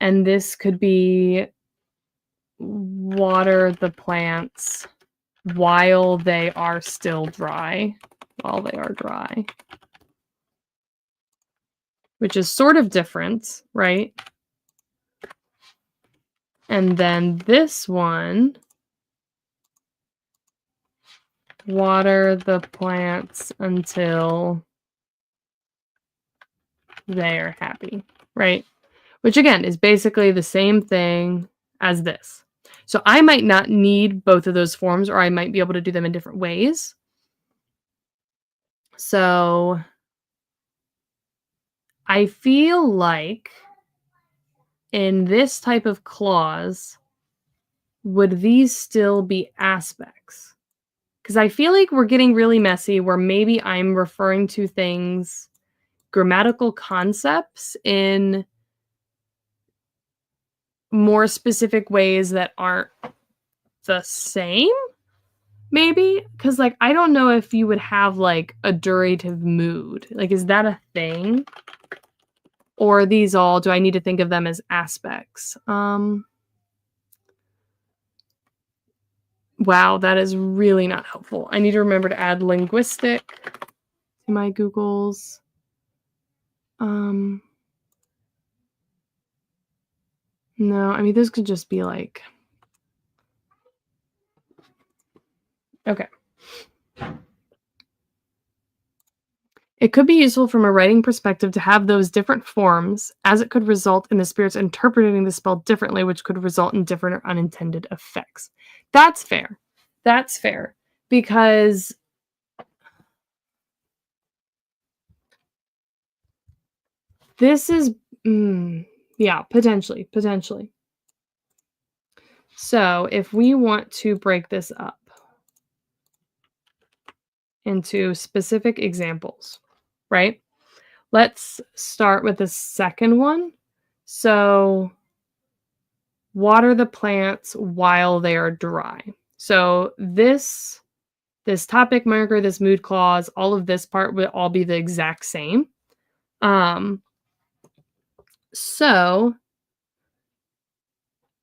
And this could be water the plants while they are still dry, which is sort of different, right? And then this one, water the plants until they're happy, right? Which again is basically the same thing as this. So I might not need both of those forms, or I might be able to do them in different ways. So I feel like in this type of clause, would these still be aspects? Because I feel like we're getting really messy where maybe I'm referring to things, grammatical concepts in more specific ways that aren't the same, maybe? Because, like, I don't know if you would have, like, a durative mood. Like, is that a thing? Or are these all, do I need to think of them as aspects? Wow, that is really not helpful. I need to remember to add linguistic to my Googles. No, I mean, this could just be like, okay. It could be useful from a writing perspective to have those different forms, as it could result in the spirits interpreting the spell differently, which could result in different or unintended effects. That's fair. That's fair. Because this is, yeah, potentially. So if we want to break this up into specific examples, right? Let's start with the second one. So water the plants while they are dry. So this topic marker, this mood clause, all of this part would all be the exact same. So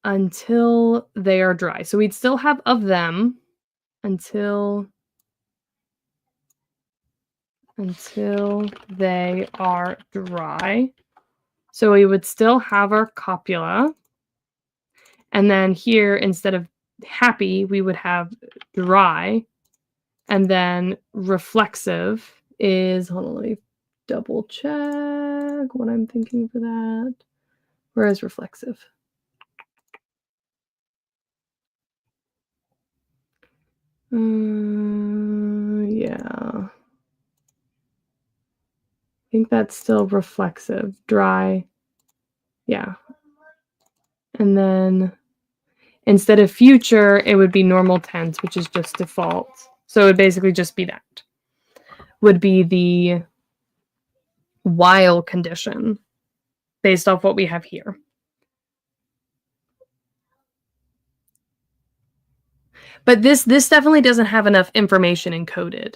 until they are dry. So we'd still have of them until they are dry. So we would still have our copula. And then here, instead of happy, we would have dry. And then reflexive is, hold on, let me double check what I'm thinking for that. Where is reflexive? Yeah. I think that's still reflexive. Dry. Yeah. And then instead of future, it would be normal tense, which is just default. So it would basically just be that. Would be the while condition based off what we have here. But this definitely doesn't have enough information encoded.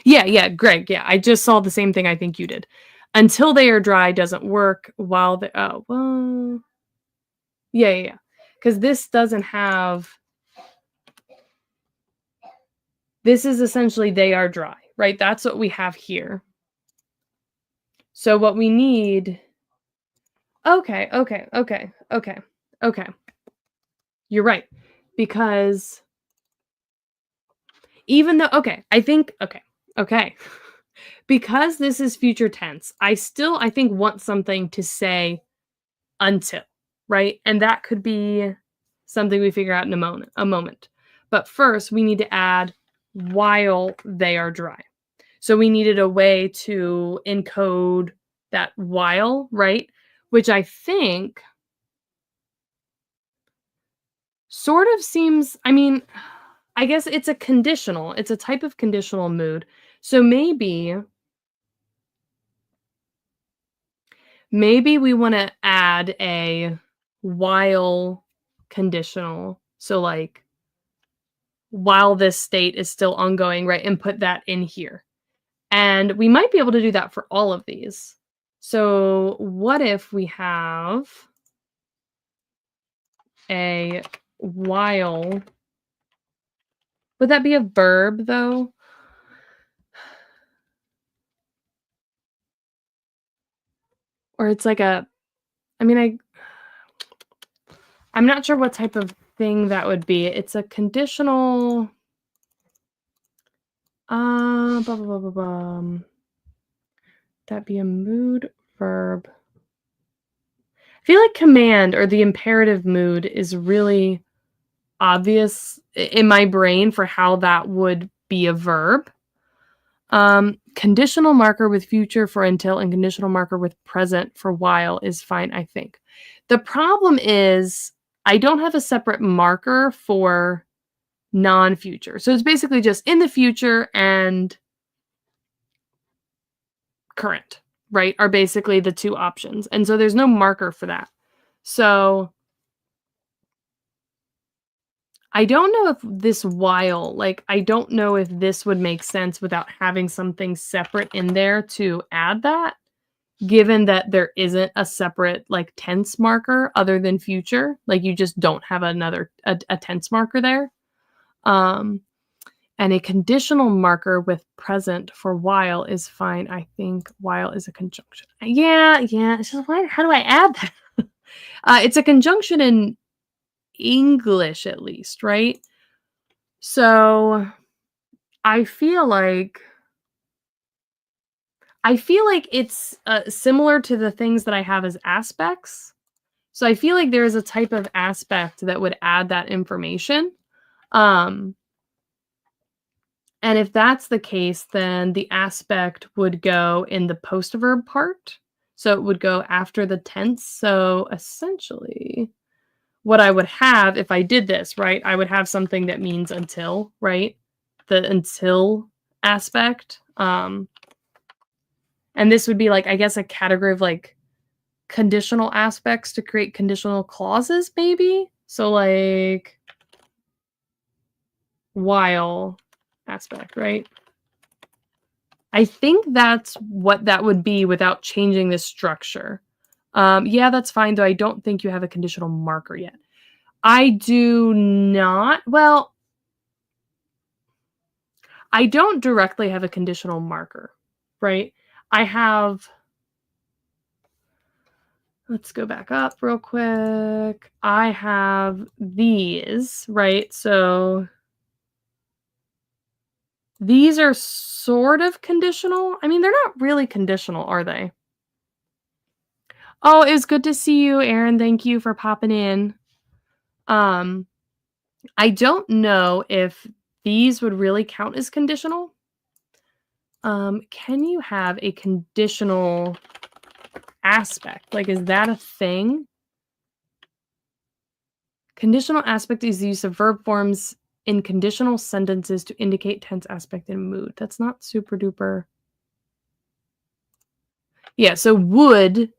Yeah, Greg, yeah, I just saw the same thing I think you did. Until they are dry doesn't work while they, oh, well, yeah. Because this doesn't have, this is essentially they are dry, right? That's what we have here. So what we need, okay. You're right. Because even though, I think, because this is future tense, I think want something to say until, right? And that could be something we figure out in a moment. But first, we need to add while they are dry. So we needed a way to encode that while, right? Which I think sort of seems, I mean, I guess it's a conditional. It's a type of conditional mood. So maybe we want to add a while conditional. So like while this state is still ongoing, right? And put that in here. And we might be able to do that for all of these. So what if we have a while? Would that be a verb though? Or it's like a, I mean, I'm not sure what type of thing that would be. It's a conditional, that'd be a mood verb. I feel like command or the imperative mood is really obvious in my brain for how that would be a verb. Conditional marker with future for until and conditional marker with present for while is fine, I think. The problem is I don't have a separate marker for non-future. So it's basically just in the future and current, right, are basically the two options. And so there's no marker for that. So I don't know if this while, like, I don't know if this would make sense without having something separate in there to add that, given that there isn't a separate, like, tense marker other than future. Like, you just don't have a tense marker there. Um, and a conditional marker with present for while is fine. I think while is a conjunction. Yeah. It's just how do I add that? It's a conjunction in English, at least, right? So I feel like it's similar to the things that I have as aspects. So I feel like there is a type of aspect that would add that information. Um, and if that's the case, then the aspect would go in the post verb part. So it would go after the tense. So essentially, what I would have if I did this, right? I would have something that means until, right? The until aspect. And this would be like, I guess, a category of like conditional aspects to create conditional clauses, maybe? So like while aspect, right? I think that's what that would be without changing the structure. Yeah, that's fine, though I don't think you have a conditional marker yet. I do not. Well, I don't directly have a conditional marker, right? I have, let's go back up real quick. I have these, right? So these are sort of conditional. I mean, they're not really conditional, are they? Oh, it was good to see you, Aaron. Thank you for popping in. I don't know if these would really count as conditional. Can you have a conditional aspect? Like, is that a thing? Conditional aspect is the use of verb forms in conditional sentences to indicate tense, aspect, and mood. That's not super duper. Yeah, so would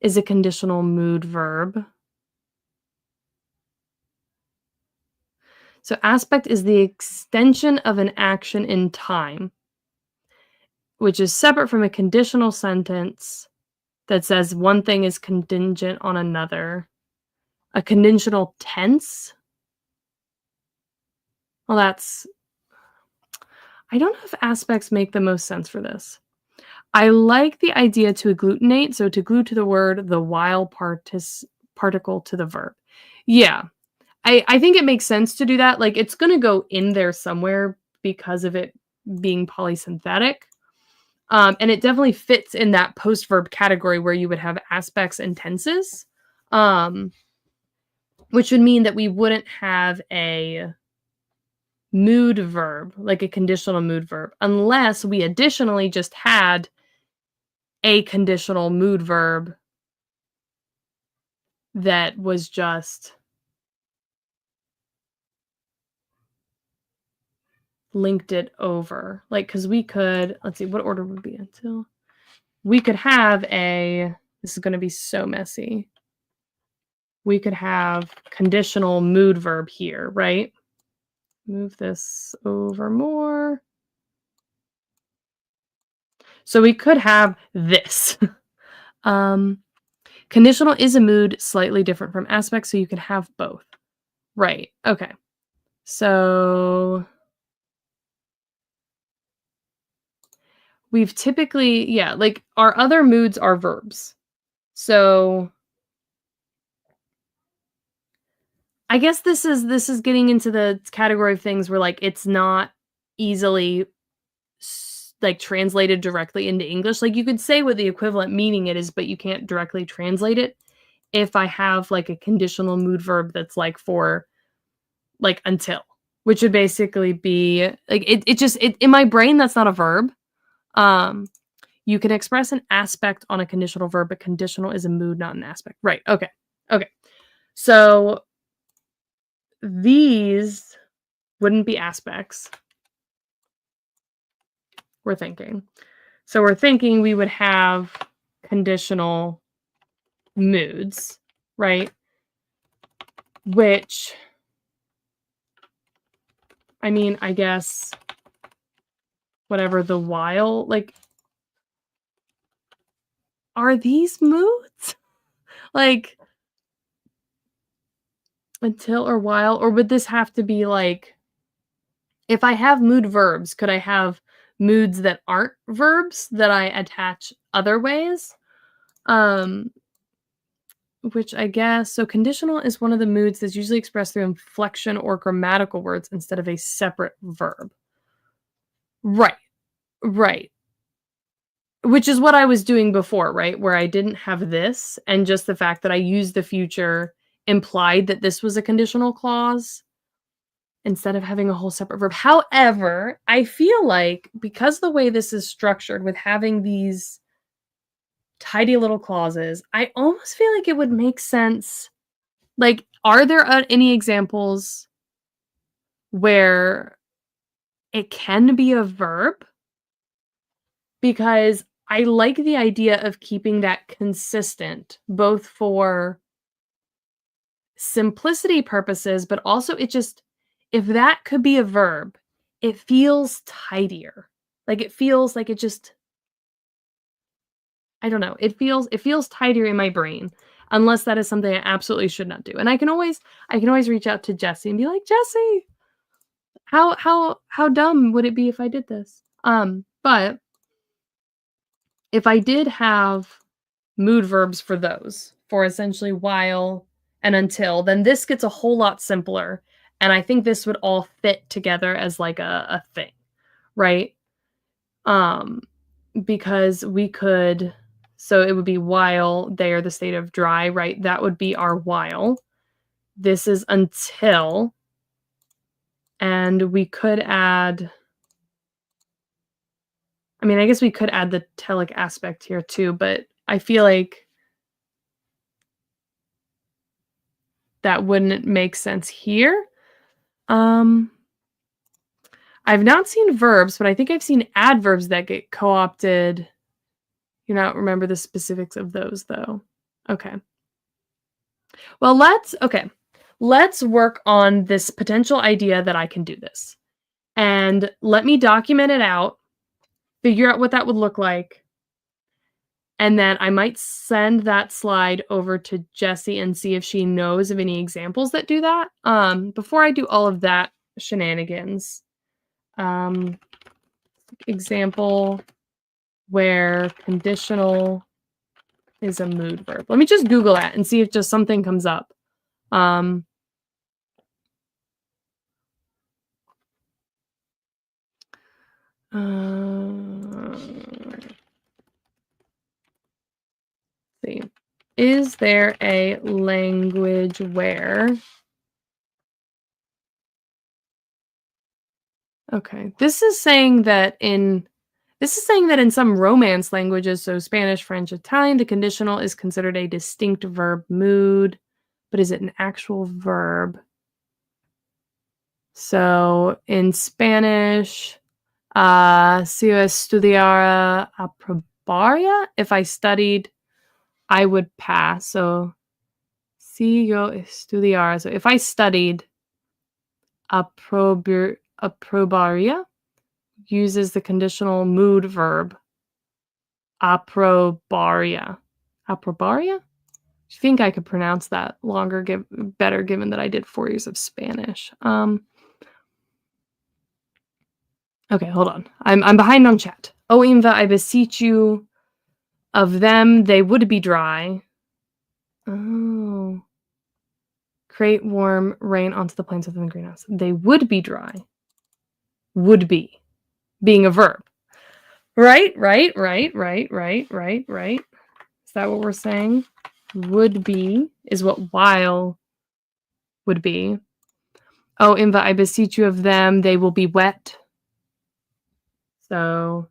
is a conditional mood verb. So aspect is the extension of an action in time, which is separate from a conditional sentence that says one thing is contingent on another. A conditional tense? Well, I don't know if aspects make the most sense for this. I like the idea to agglutinate, so to glue to the word the while particle to the verb. Yeah, I think it makes sense to do that. Like, it's going to go in there somewhere because of it being polysynthetic. And it definitely fits in that post-verb category where you would have aspects and tenses, which would mean that we wouldn't have a mood verb, like a conditional mood verb, unless we additionally just had a conditional mood verb that was just linked it over. Like, because we could, let's see, what order would be until? We could have this is going to be so messy. We could have conditional mood verb here, right? Move this over more. So we could have this. Conditional is a mood slightly different from aspect, so you could have both. Right. Okay. So we've typically, yeah, like our other moods are verbs. So I guess this is getting into the category of things where like it's not easily like translated directly into English. Like you could say what the equivalent meaning it is, but you can't directly translate it. If I have like a conditional mood verb that's like for like until, which would basically be like it just in my brain that's not a verb. You can express an aspect on a conditional verb, but conditional is a mood, not an aspect. Right. Okay. So these wouldn't be aspects. We're thinking. So we're thinking we would have conditional moods, right? Which, I mean, I guess whatever the while, like, are these moods? Like, until or while? Or would this have to be like If I have mood verbs, could I have moods that aren't verbs that I attach other ways? Um, which I guess so conditional is one of the moods that's usually expressed through inflection or grammatical words instead of a separate verb. Right, right. Which is what I was doing before, right? Where I didn't have this, and just the fact that I used the future implied that this was a conditional clause instead of having a whole separate verb. However, I feel like because the way this is structured with having these tidy little clauses, I almost feel like it would make sense. Like, are there any examples where it can be a verb? Because I like the idea of keeping that consistent, both for simplicity purposes, but also it just if that could be a verb, it feels tidier. Like, it feels like it just I don't know, it feels tidier in my brain, unless that is something I absolutely should not do, and I can always reach out to Jesse and be like, "Jesse, how dumb would it be if I did this?" But if I did have mood verbs for those, for essentially while and until, then this gets a whole lot simpler, and I think this would all fit together as, like, a thing, right? Um, because we could so it would be while they are the state of dry, right? That would be our while. This is until, and we could add I mean, I guess we could add the telic aspect here too, but I feel like that wouldn't make sense here. Um, I've not seen verbs, but I think I've seen adverbs that get co-opted. You don't remember the specifics of those though. Okay. Well, let's work on this potential idea that I can do this. And let me document it out, figure out what that would look like, and then I might send that slide over to Jessie and see if she knows of any examples that do that. Before I do all of that shenanigans, um, example where conditional is a mood verb. Let me just Google that and see if just something comes up. Um, uh, see. Is there a language where okay, this is saying that in some Romance languages, so Spanish, French, Italian, the conditional is considered a distinct verb mood, but is it an actual verb? So in Spanish, si yo estudiara aprobaria, if I studied, I would pass. So si yo estudiara, so if I studied, aprobaria uses the conditional mood verb aprobaria. Aprobaria? I think I could pronounce that better given that I did 4 years of Spanish. Okay, hold on. I'm behind on chat. O inva, I beseech you, of them they would be dry. Oh. Create warm rain onto the plants within the greenhouse. They would be dry. Would be. Being a verb. Right. Is that what we're saying? Would be is what while would be. Oh, inva, I beseech you of them, they will be wet. So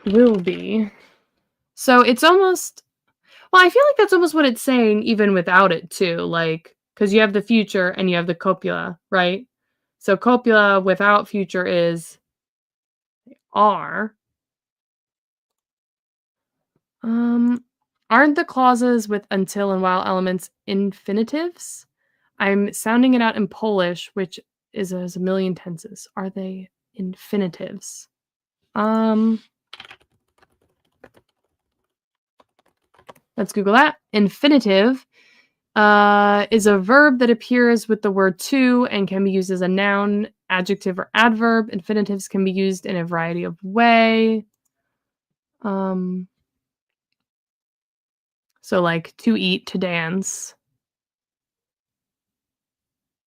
will be. So it's almost well, I feel like that's almost what it's saying even without it too, like because you have the future and you have the copula, right? So copula without future is are. Um, aren't the clauses with until and while elements infinitives? I'm sounding it out in Polish, which has a million tenses. Are they infinitives? Um, let's Google that. Infinitive is a verb that appears with the word to and can be used as a noun, adjective, or adverb. Infinitives can be used in a variety of way. So like to eat, to dance.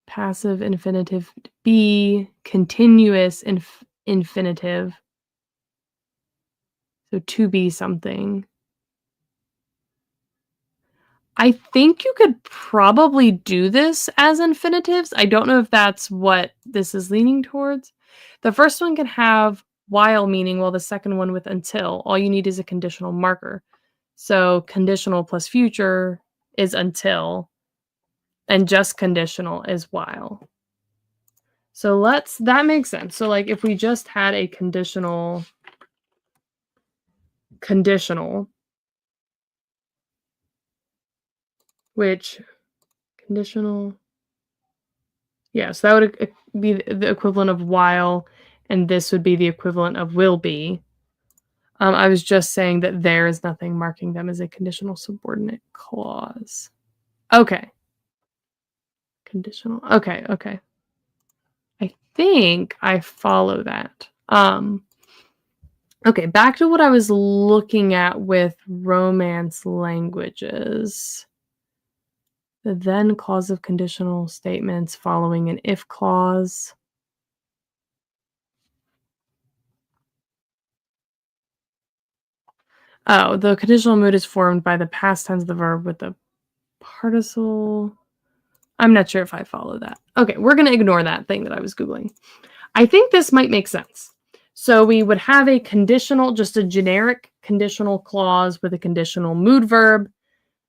Passive infinitive be, continuous infinitive. So to be something. I think you could probably do this as infinitives. I don't know if that's what this is leaning towards. The first one can have while meaning, while the second one with until. All you need is a conditional marker. So conditional plus future is until, and just conditional is while. So that makes sense. So like if we just had a conditional, which conditional, yeah, so that would be the equivalent of while, and this would be the equivalent of will be. I was just saying that there is nothing marking them as a conditional subordinate clause. Okay. Conditional. Okay. I think I follow that. Okay, back to what I was looking at with Romance languages. The then clause of conditional statements following an if clause. Oh, the conditional mood is formed by the past tense of the verb with the participle. I'm not sure if I follow that. Okay, we're going to ignore that thing that I was Googling. I think this might make sense. So we would have a conditional, just a generic conditional clause with a conditional mood verb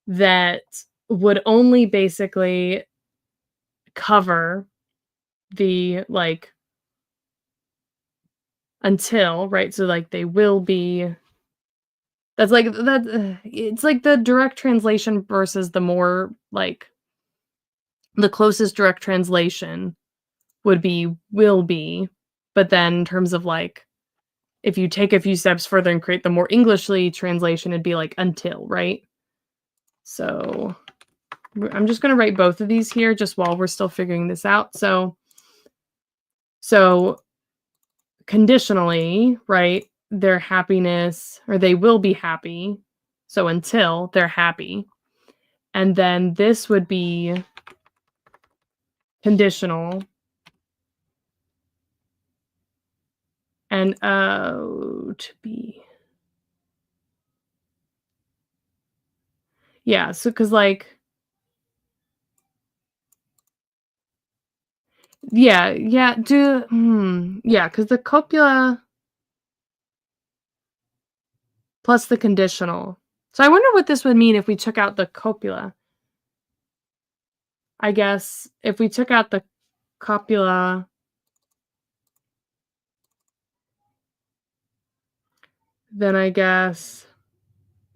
that would only basically cover the like until, right? So like they will be. That's like that. It's like the direct translation versus the more like the closest direct translation would be will be, but then in terms of like if you take a few steps further and create the more Englishly translation, it'd be like until, right? So I'm just going to write both of these here just while we're still figuring this out. So conditionally, right? Their happiness, or they will be happy. So until they're happy. And then this would be conditional. And to be. Yeah, so because like yeah, because the copula plus the conditional. So I wonder what this would mean if we took out the copula. I guess if we took out the copula, then I guess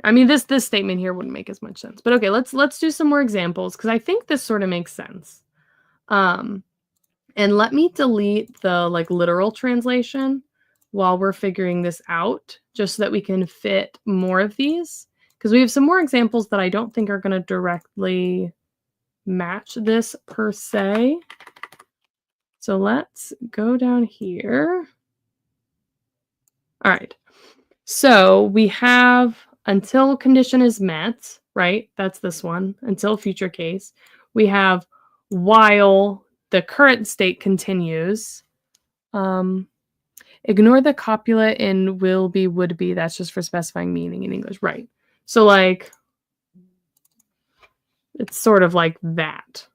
I mean this statement here wouldn't make as much sense. But okay, let's do some more examples because I think this sort of makes sense. And let me delete the like literal translation while we're figuring this out, just so that we can fit more of these. Because we have some more examples that I don't think are going to directly match this per se. So let's go down here. All right. So we have until condition is met, right? That's this one, until future case. We have while the current state continues. Ignore the copula in will be, would be. That's just for specifying meaning in English. Right. So like, it's sort of like that.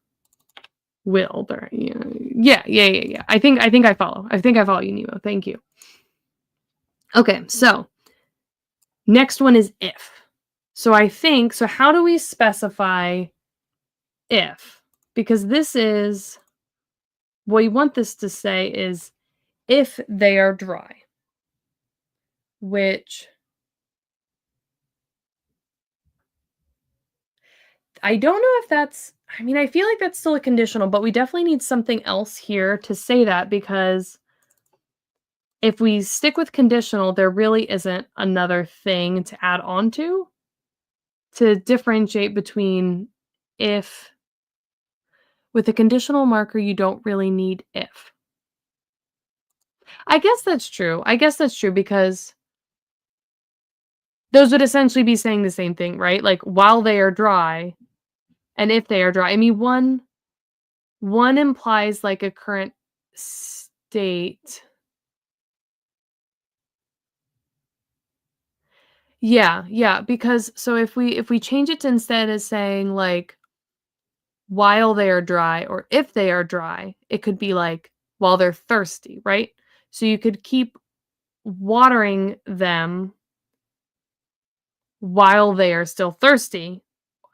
Will there? Yeah. I think I follow. I think I follow you, Nemo. Thank you. Okay, so next one is if. So how do we specify if? Because this is, what you want this to say is if they are dry, which I don't know if that's, I mean, I feel like that's still a conditional, but we definitely need something else here to say that because if we stick with conditional, there really isn't another thing to add on to differentiate between if with a conditional marker, you don't really need if. I guess that's true. I guess that's true because those would essentially be saying the same thing, right? Like while they are dry and if they are dry. I mean, one implies like a current state. Yeah, yeah, because so if we change it to instead of saying like while they are dry or if they are dry, it could be like while they're thirsty, right? So you could keep watering them while they are still thirsty,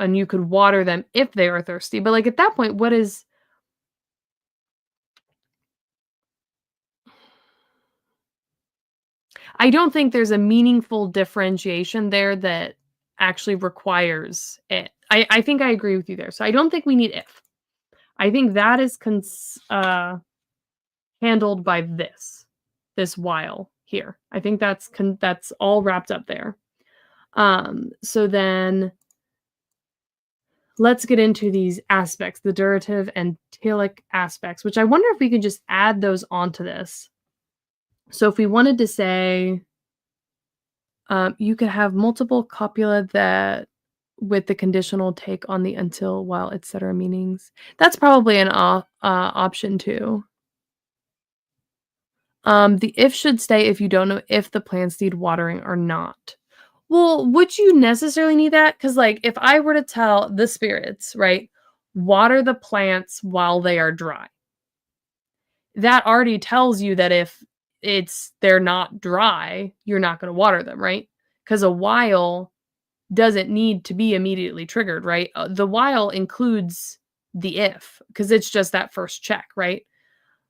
and you could water them if they are thirsty. But like at that point, what is I don't think there's a meaningful differentiation there that actually requires it. I think I agree with you there. So I don't think we need if. I think that is handled by this while here. I think that's all wrapped up there. So then let's get into these aspects, the durative and telic aspects, which I wonder if we can just add those onto this. So if we wanted to say, you could have multiple copula that with the conditional take on the until, while, etc. meanings. That's probably an option too. The if should stay if you don't know if the plants need watering or not. Well, would you necessarily need that? Because, like, if I were to tell the spirits, right, water the plants while they are dry, that already tells you that if they're not dry, you're not going to water them, right? Because a while doesn't need to be immediately triggered, right? The while includes the if because it's just that first check, right?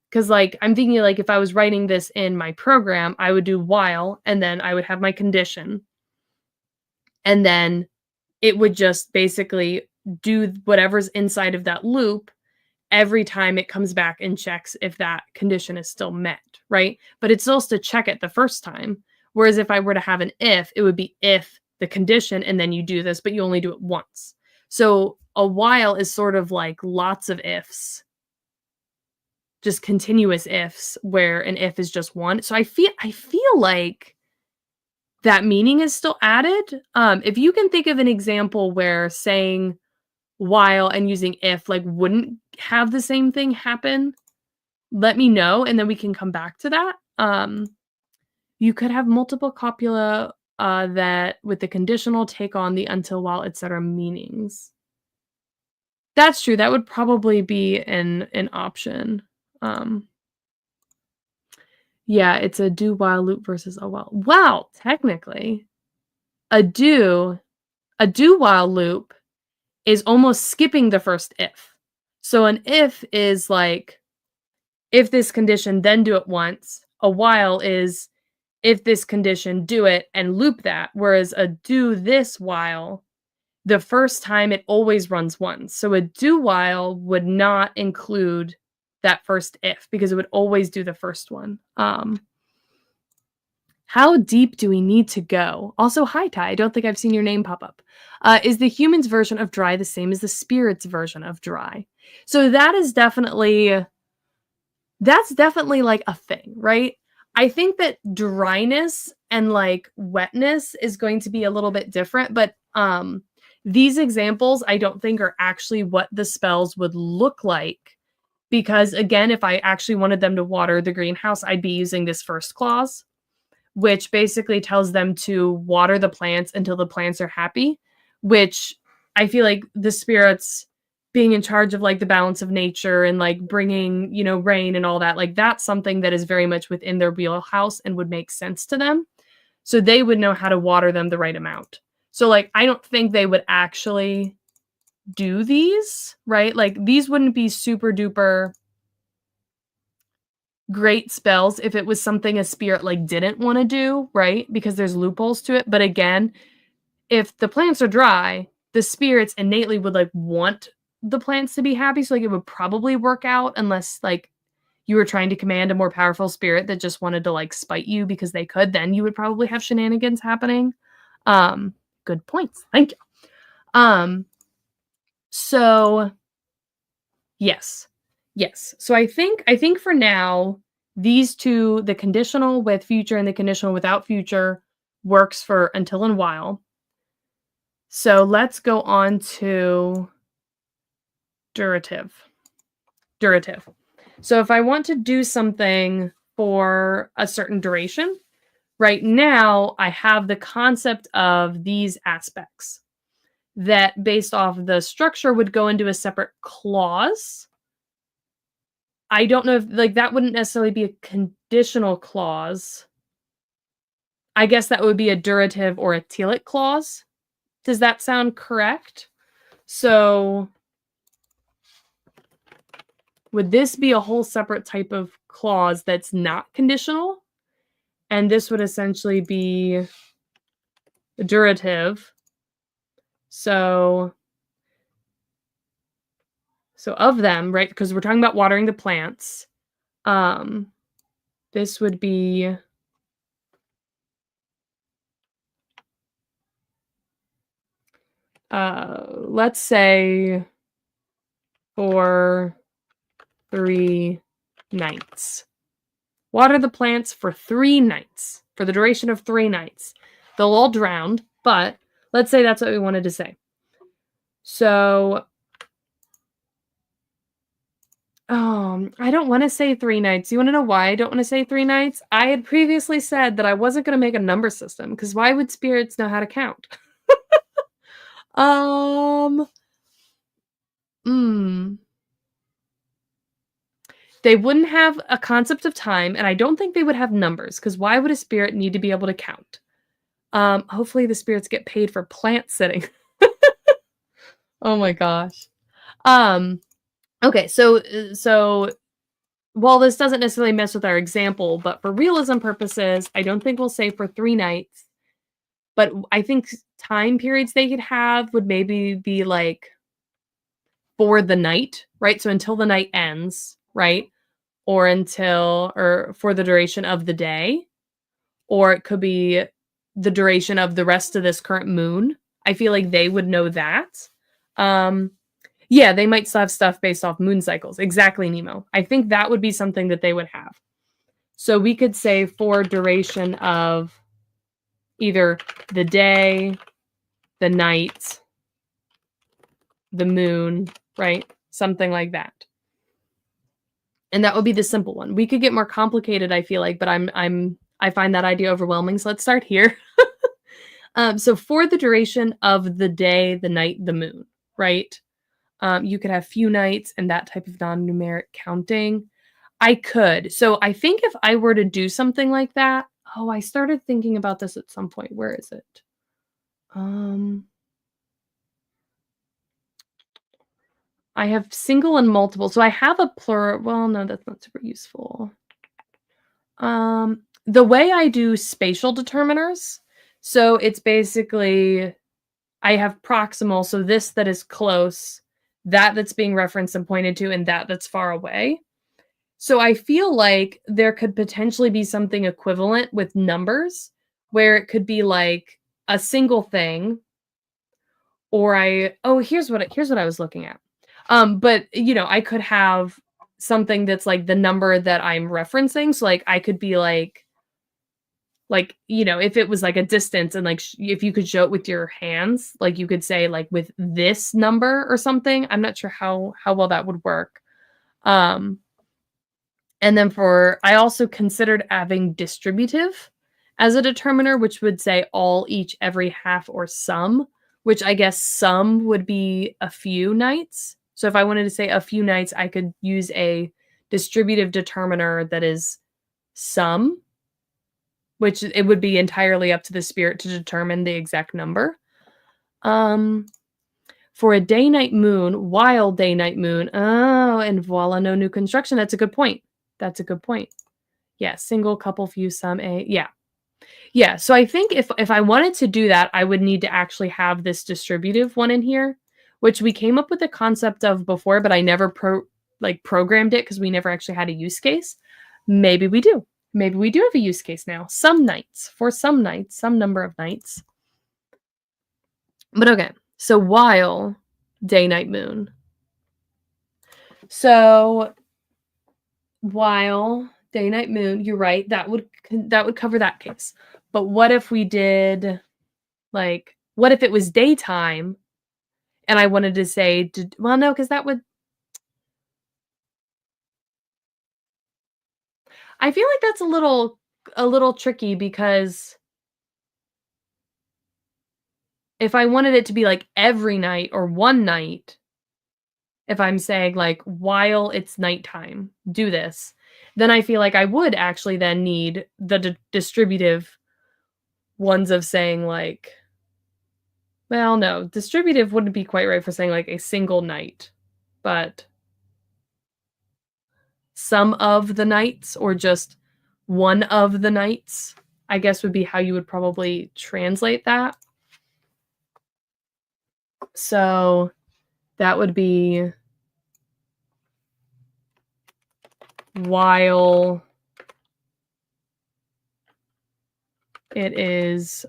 Because like I'm thinking like if I was writing this in my program, I would do while and then I would have my condition and then it would just basically do whatever's inside of that loop every time it comes back and checks if that condition is still met, right? But it's supposed to check it the first time. Whereas if I were to have an if, it would be if the condition and then you do this, but you only do it once. So a while is sort of like lots of ifs, just continuous ifs where an if is just one. So I feel like that meaning is still added. If you can think of an example where saying while and using if like wouldn't have the same thing happen, let me know and then we can come back to that. You could have multiple copula that with the conditional take on the until, while, etc. meanings. That's true. That would probably be an option. Yeah, it's a do while loop versus a while. Well, technically, a do while loop is almost skipping the first if. So an if is like if this condition, then do it once. A while is if this condition, do it and loop that. Whereas a do this while, the first time it always runs once. So a do while would not include that first if because it would always do the first one. How deep do we need to go? Also, hi Ty, I don't think I've seen your name pop up. Is the human's version of dry the same as the spirit's version of dry? So that's definitely like a thing, right? I think that dryness and like wetness is going to be a little bit different, but these examples I don't think are actually what the spells would look like because again, if I actually wanted them to water the greenhouse, I'd be using this first clause, which basically tells them to water the plants until the plants are happy, which I feel like the spirits being in charge of like the balance of nature and like bringing, rain and all that, like that's something that is very much within their wheelhouse and would make sense to them. So they would know how to water them the right amount. So like, I don't think they would actually do these, right? Like these wouldn't be super duper great spells if it was something a spirit like didn't want to do, right? Because there's loopholes to it. But again, if the plants are dry, the spirits innately would like want the plants to be happy, so, like, it would probably work out unless, like, you were trying to command a more powerful spirit that just wanted to, like, spite you because they could, then you would probably have shenanigans happening. Good points. Thank you. So yes. Yes. So I think for now, these two, the conditional with future and the conditional without future, works for until and while. So let's go on to durative. Durative. So if I want to do something for a certain duration, right now I have the concept of these aspects that, based off the structure, would go into a separate clause. I don't know if, like, that wouldn't necessarily be a conditional clause. I guess that would be a durative or a telic clause. Does that sound correct? So would this be a whole separate type of clause that's not conditional? And this would essentially be a durative. So of them, right? Because we're talking about watering the plants. This would be let's say for 3 nights. Water the plants for 3 nights, for the duration of 3 nights. They'll all drown, but let's say that's what we wanted to say. So, I don't want to say 3 nights. You want to know why I don't want to say 3 nights? I had previously said that I wasn't going to make a number system, because why would spirits know how to count? They wouldn't have a concept of time, and I don't think they would have numbers, because why would a spirit need to be able to count? Hopefully the spirits get paid for plant sitting. Oh my gosh. Okay, so while this doesn't necessarily mess with our example, but for realism purposes, I don't think we'll say for 3 nights. But I think time periods they could have would maybe be like for the night, right? So until the night ends, right? Or for the duration of the day. Or it could be the duration of the rest of this current moon. I feel like they would know that. Yeah, they might still have stuff based off moon cycles. Exactly, Nemo. I think that would be something that they would have. So we could say for duration of either the day, the night, the moon, right? Something like that. And that would be the simple one. We could get more complicated, I feel like, but I find that idea overwhelming. So let's start here. So for the duration of the day, the night, the moon, right? You could have few nights and that type of non-numeric counting. I could. So I think if I were to do something like that, I started thinking about this at some point. Where is it? I have single and multiple. So I have a plural. Well, no, that's not super useful. The way I do spatial determiners, so it's basically I have proximal, so this that is close, that's being referenced and pointed to, and that's far away. So I feel like there could potentially be something equivalent with numbers, where it could be like a single thing, or here's what I was looking at. But I could have something that's like the number that I'm referencing. So like I could be like if it was like a distance, and like if you could show it with your hands, like you could say like with this number or something. I'm not sure how well that would work. And then I also considered having distributive as a determiner, which would say all, each, every, half, or some, which I guess some would be a few nights. So if I wanted to say a few nights, I could use a distributive determiner that is some, which it would be entirely up to the spirit to determine the exact number. For a day-night moon, wild day-night moon, and voila, no new construction. That's a good point. Yeah, single, couple, few, some, yeah. Yeah, so I think if I wanted to do that, I would need to actually have this distributive one in here, which we came up with the concept of before, but I never programmed it because we never actually had a use case. Maybe we do. Maybe we do have a use case now. Some nights, some number of nights. But okay, so while day, night, moon. So while day, night, moon, you're right, that would cover that case. But what if we did, like, what if it was daytime and I wanted to say, well, no, because that would, I feel like that's a little tricky because if I wanted it to be like every night or one night, if I'm saying like while it's nighttime, do this, then I feel like I would actually then need the distributive ones of saying like, well, no, distributive wouldn't be quite right for saying like a single night, but some of the nights or just one of the nights, I guess would be how you would probably translate that. So that would be while it is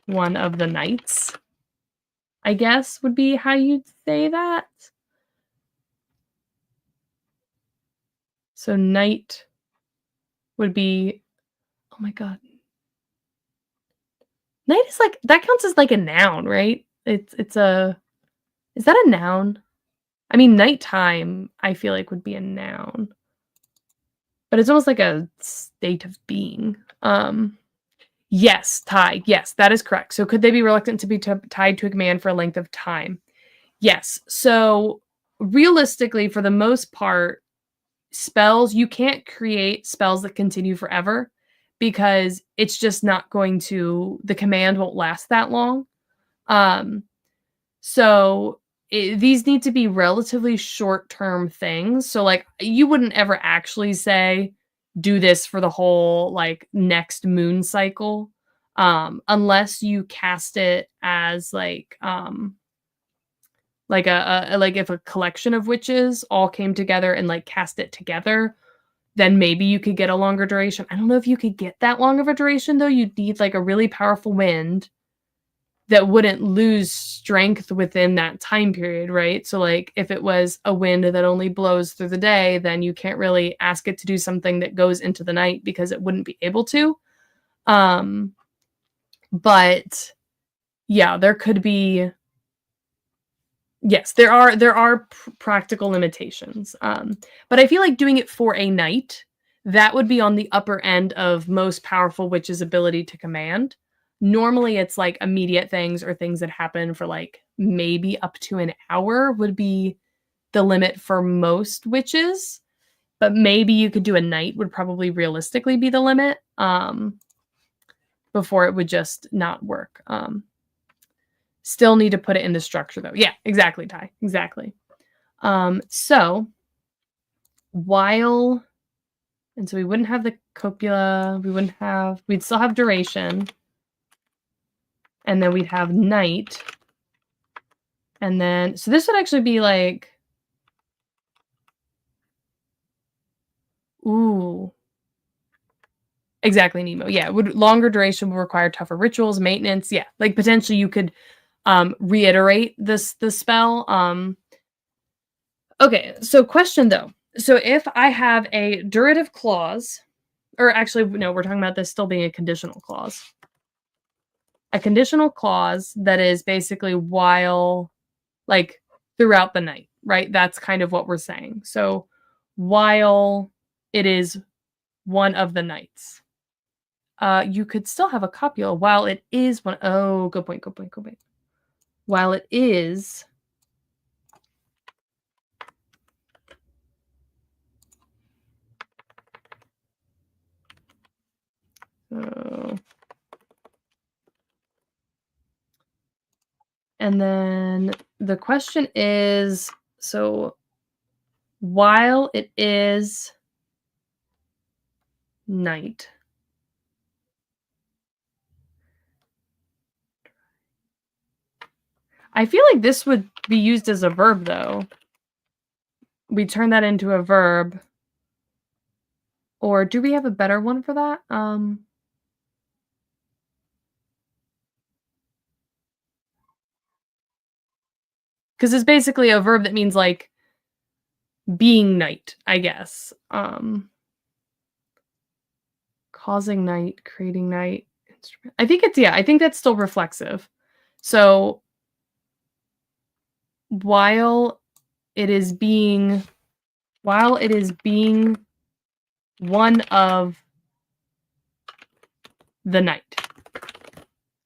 one of the nights, I guess would be how you'd say that. So night would be, oh my god. Night is like, that counts as like a noun, right? It's a, is that a noun? I mean, nighttime, I feel like would be a noun. But it's almost like a state of being. Yes, tie. Yes, that is correct. So could they be reluctant to be tied to a command for a length of time? Yes. So realistically, for the most part, spells, you can't create spells that continue forever because it's just not going to, the command won't last that long. So these need to be relatively short-term things. So like you wouldn't ever actually say do this for the whole like next moon cycle unless you cast it as like a like if a collection of witches all came together and like cast it together, then maybe you could get a longer duration. I don't know if you could get that long of a duration though. You'd need like a really powerful wind that wouldn't lose strength within that time period, right? So like if it was a wind that only blows through the day, then you can't really ask it to do something that goes into the night because it wouldn't be able to. But yeah, there could be, yes, there are practical limitations. But I feel like doing it for a night, that would be on the upper end of most powerful witches' ability to command. Normally it's like immediate things or things that happen for like maybe up to an hour would be the limit for most witches. But maybe you could do a night would probably realistically be the limit before it would just not work. Still need to put it in the structure though. Yeah, exactly, Ty. Exactly. So while, and so we wouldn't have the copula, we'd still have duration. And then we'd have night. And then, so this would actually be like, ooh. Exactly, Nemo. Yeah, longer duration will require tougher rituals, maintenance. Yeah, like potentially you could reiterate the spell. Okay, so question though. So if I have a durative clause, or actually, no, we're talking about this still being a conditional clause. A conditional clause that is basically while, like, throughout the night, right? That's kind of what we're saying. So while it is one of the nights. You could still have a copula while it is one. Oh, good point. While it is and then the question is, so while it is night, I feel like this would be used as a verb, though. We turn that into a verb. Or do we have a better one for that? Because it's basically a verb that means like being night, I guess. Causing night, creating night, instrument. I think it's, yeah, I think that's still reflexive. So while it is being one of the night,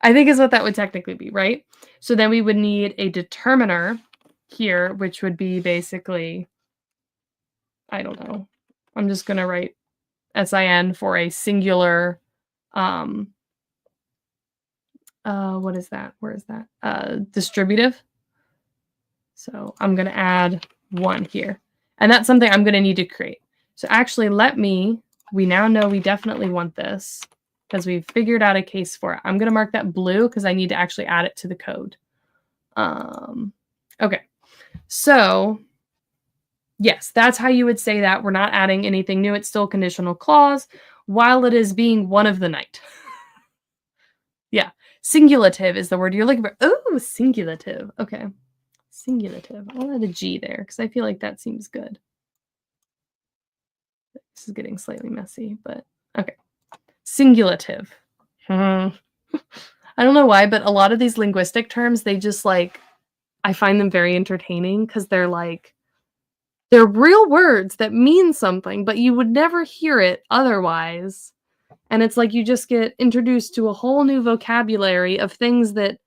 I think is what that would technically be, right? So then we would need a determiner here, which would be basically, I don't know. I'm just going to write SIN for a singular, what is that? Where is that? Distributive. So I'm going to add 1 here. And that's something I'm going to need to create. So actually, we now know we definitely want this because we've figured out a case for it. I'm going to mark that blue because I need to actually add it to the code. Okay. So yes, that's how you would say that. We're not adding anything new. It's still a conditional clause while it is being one of the night. Yeah. Singulative is the word you're looking for. Oh, singulative. Okay. Singulative. I'll add a G there because I feel like that seems good. This is getting slightly messy, but okay. Singulative. I don't know why, but a lot of these linguistic terms, they just like, I find them very entertaining because they're like, they're real words that mean something, but you would never hear it otherwise. And it's like you just get introduced to a whole new vocabulary of things that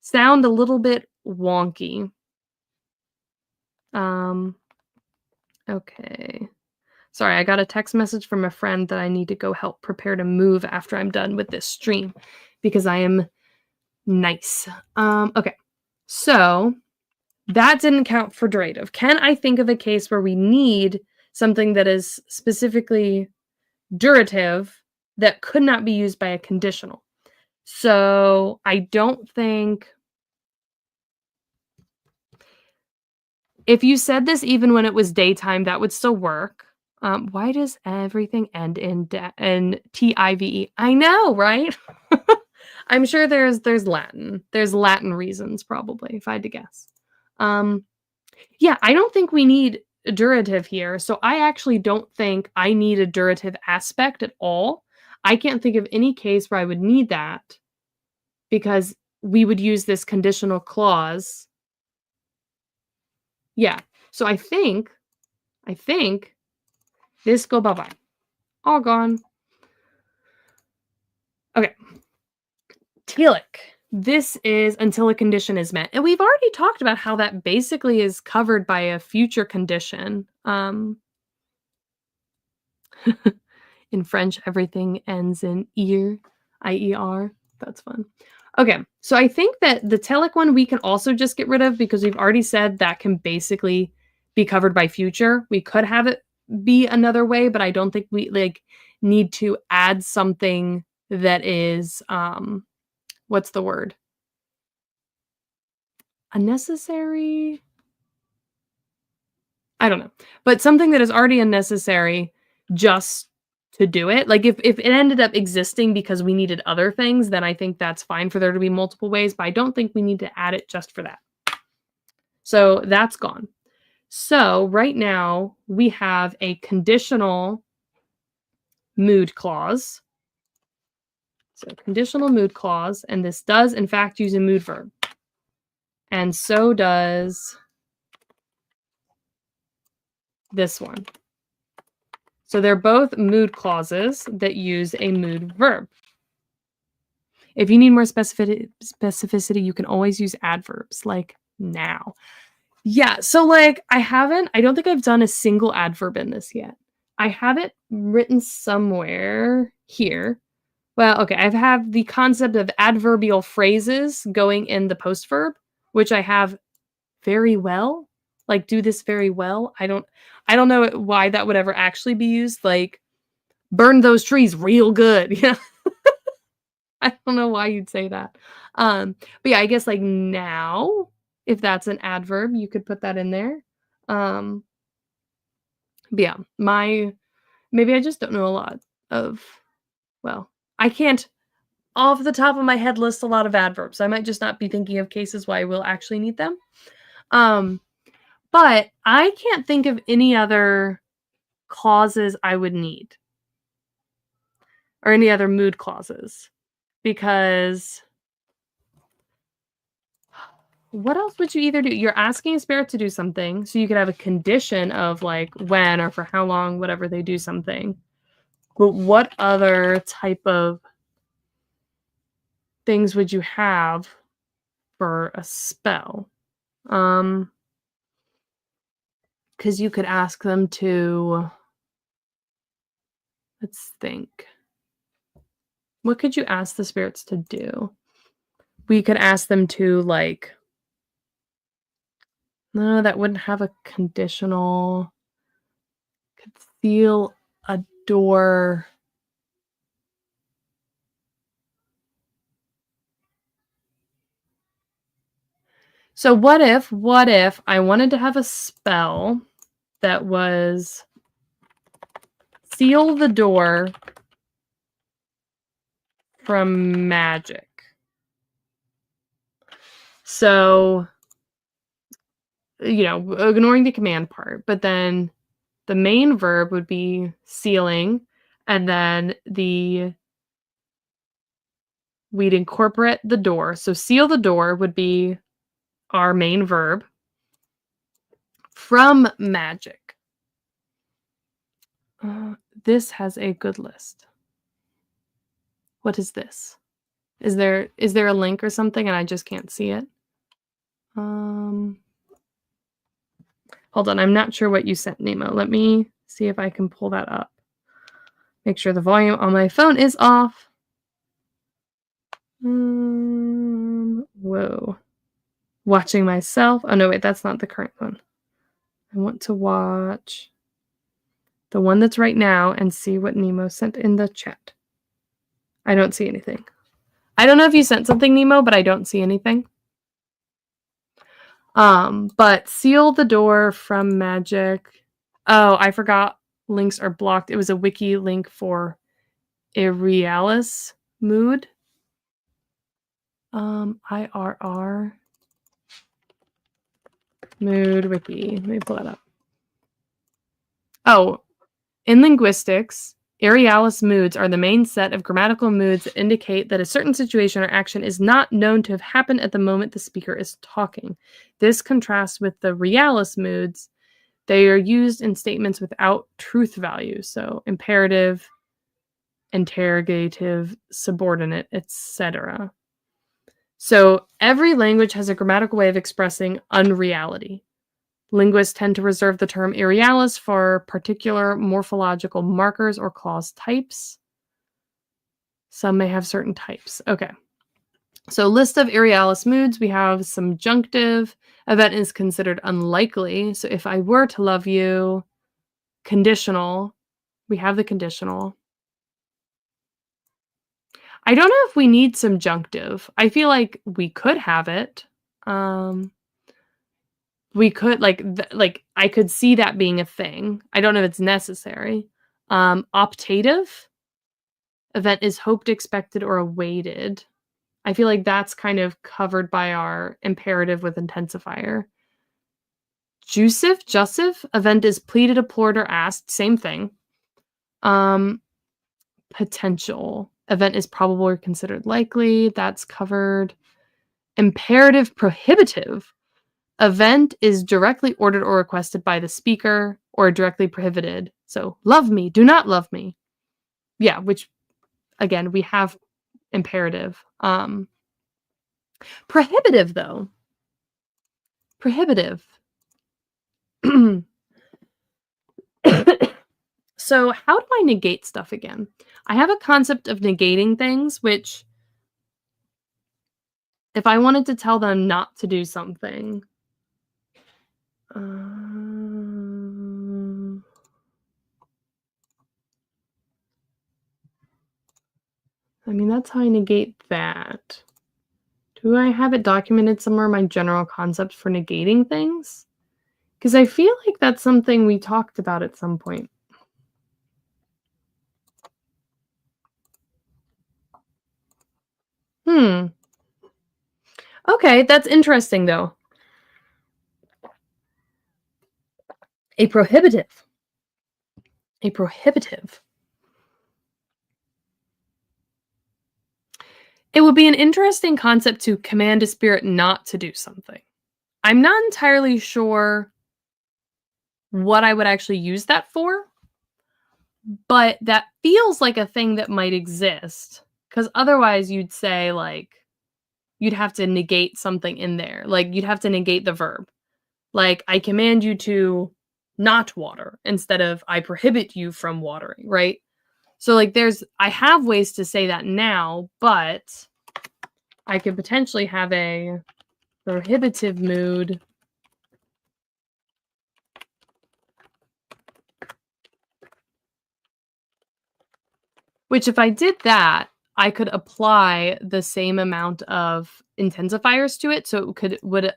sound a little bit wonky. Okay. Sorry, I got a text message from a friend that I need to go help prepare to move after I'm done with this stream because I am nice. Okay. So that didn't count for durative. Can I think of a case where we need something that is specifically durative that could not be used by a conditional? So I don't think... If you said this even when it was daytime, that would still work. Why does everything end in TIVE? I know, right? I'm sure there's Latin. There's Latin reasons, probably, if I had to guess. Yeah, I don't think we need a durative here. So I actually don't think I need a durative aspect at all. I can't think of any case where I would need that because we would use this conditional clause. Yeah. So I think this go bye-bye. All gone. Okay. Telic. This is until a condition is met. And we've already talked about how that basically is covered by a future condition. In French, everything ends in IER. I-E-R. That's fun. Okay, so I think that the telic one we can also just get rid of because we've already said that can basically be covered by future. We could have it be another way, but I don't think we need to add something that is what's the word? Unnecessary? I don't know. But something that is already unnecessary just to do it. Like if it ended up existing because we needed other things, then I think that's fine for there to be multiple ways, but I don't think we need to add it just for that. So that's gone. So right now we have a conditional mood clause. So conditional mood clause, and this does in fact use a mood verb. And so does this one. So they're both mood clauses that use a mood verb. If you need more specificity, you can always use adverbs like now. Yeah, so like I don't think I've done a single adverb in this yet. I have it written somewhere here. Well, okay, I have the concept of adverbial phrases going in the post verb, which I have very well. Like do this very well. I don't know why that would ever actually be used. Like burn those trees real good. Yeah. I don't know why you'd say that. But yeah, I guess like now If that's an adverb, you could put that in there. But yeah, maybe I just don't know a lot of, well, I can't off the top of my head list a lot of adverbs. I might just not be thinking of cases where I will actually need them. But I can't think of any other clauses I would need, or any other mood clauses, because what else would you either do? You're asking a spirit to do something, so you could have a condition of like when or for how long, whatever they do something. But what other type of things would you have for a spell? Because you could ask them to, let's think. What could you ask the spirits to do? We could ask them to, like, no, that wouldn't have a conditional. Could seal a door. So what if I wanted to have a spell that was seal the door from magic? So, ignoring the command part, but then the main verb would be sealing, and then we'd incorporate the door. So seal the door would be our main verb from magic. This has a good list. What is this? Is there a link or something and I just can't see it? Hold on, I'm not sure what you sent, Nemo. Let me see if I can pull that up. Make sure the volume on my phone is off. Whoa. Watching myself. Oh, no, wait, that's not the current one. I want to watch the one that's right now and see what Nemo sent in the chat. I don't see anything. I don't know if you sent something, Nemo, but I don't see anything. But seal the door from magic. Oh, I forgot links are blocked. It was a wiki link for Irrealis mood. IRR mood wiki. Let me pull that up. Oh, in linguistics, Irrealis moods are the main set of grammatical moods that indicate that a certain situation or action is not known to have happened at the moment the speaker is talking. This contrasts with the realis moods. They are used in statements without truth value, so imperative, interrogative, subordinate, etc. So every language has a grammatical way of expressing unreality. Linguists tend to reserve the term irrealis for particular morphological markers or clause types. Some may have certain types. Okay. So list of irrealis moods, we have subjunctive. Event is considered unlikely. So if I were to love you, conditional. We have the conditional. I don't know if we need subjunctive. I feel like we could have it. We could like I could see that being a thing. I don't know if it's necessary. Optative. Event is hoped, expected, or awaited. I feel like that's kind of covered by our imperative with intensifier. Jussive. Event is pleaded, implored, or asked. Same thing. Potential. Event is probable or considered likely. That's covered. Imperative prohibitive. Event is directly ordered or requested by the speaker or directly prohibited. So, love me, do not love me. Yeah, which, again, we have imperative. Prohibitive, though. Prohibitive. So, how do I negate stuff again? I have a concept of negating things, which, if I wanted to tell them not to do something, I mean, that's how I negate that. Do I have it documented somewhere, my general concept for negating things? Because I feel like that's something we talked about at some point. Hmm. Okay, that's interesting, though. A prohibitive. A prohibitive. It would be an interesting concept to command a spirit not to do something. I'm not entirely sure what I would actually use that for, but that feels like a thing that might exist. Because otherwise, you'd say, like, you'd have to negate something in there. Like, you'd have to negate the verb. Like, I command you to not water instead of I prohibit you from watering, right? So, like, I have ways to say that now, but I could potentially have a prohibitive mood. Which if I did that, I could apply the same amount of intensifiers to it, so it would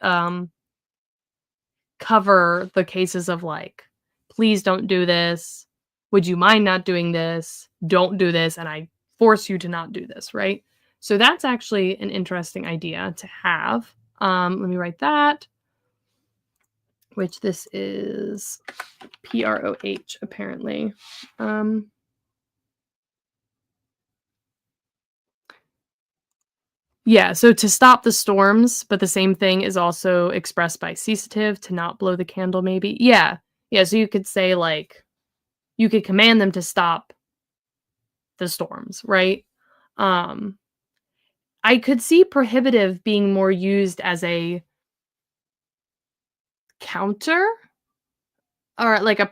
cover the cases of, like, "Please don't do this. Would you mind not doing this? Don't do this, and I force you to not do this," right? So that's actually an interesting idea to have. Let me write that, which this is PROH apparently. Yeah, so to stop the storms, but the same thing is also expressed by ceasative, to not blow the candle maybe. Yeah. Yeah, so you could say, like, you could command them to stop the storms, right? Um, I could see prohibitive being more used as a counter or like a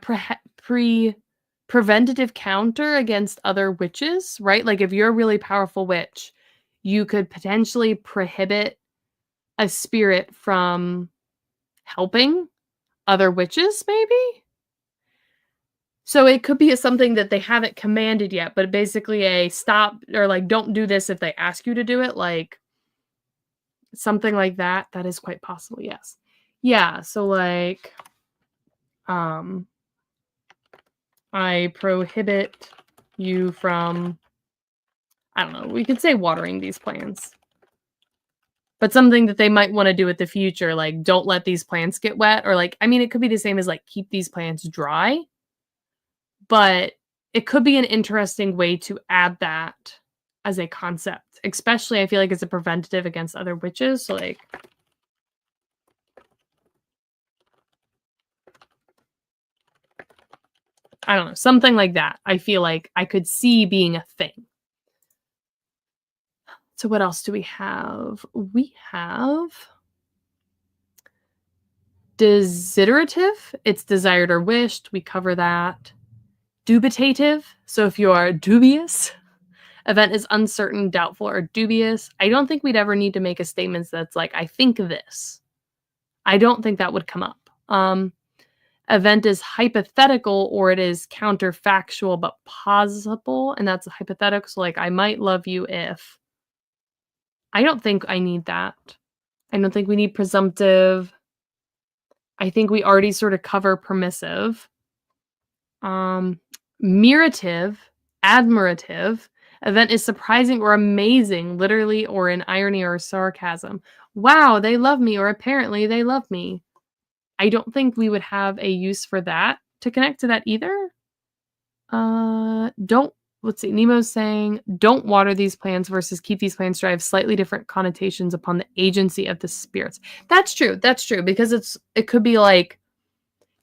preventative counter against other witches, right? Like if you're a really powerful witch, you could potentially prohibit a spirit from helping other witches, maybe? So it could be something that they haven't commanded yet, but basically a stop or like don't do this if they ask you to do it, like something like that. That is quite possible, yes. Yeah, so like um I prohibit you from, I don't know, we could say watering these plants. But something that they might want to do in the future, like don't let these plants get wet, or like, I mean, it could be the same as like keep these plants dry, but it could be an interesting way to add that as a concept, especially I feel like it's a preventative against other witches. So like, I don't know, something like that. I feel like I could see being a thing. So what else do we have? We have desiderative. It's desired or wished. We cover that. Dubitative. So if you are dubious, event is uncertain, doubtful, or dubious. I don't think we'd ever need to make a statement that's like, I think this. I don't think that would come up. Event is hypothetical or it is counterfactual but possible, and that's a hypothetical. So like, I might love you if. I don't think I need that. I don't think we need presumptive. I think we already sort of cover permissive. Mirative, admirative. Event is surprising or amazing, literally or in irony or sarcasm. Wow, they love me, or apparently they love me. I don't think we would have a use for that to connect to that either. Don't, let's see, Nemo's saying, don't water these plants versus keep these plants dry have slightly different connotations upon the agency of the spirits. That's true, because it could be like,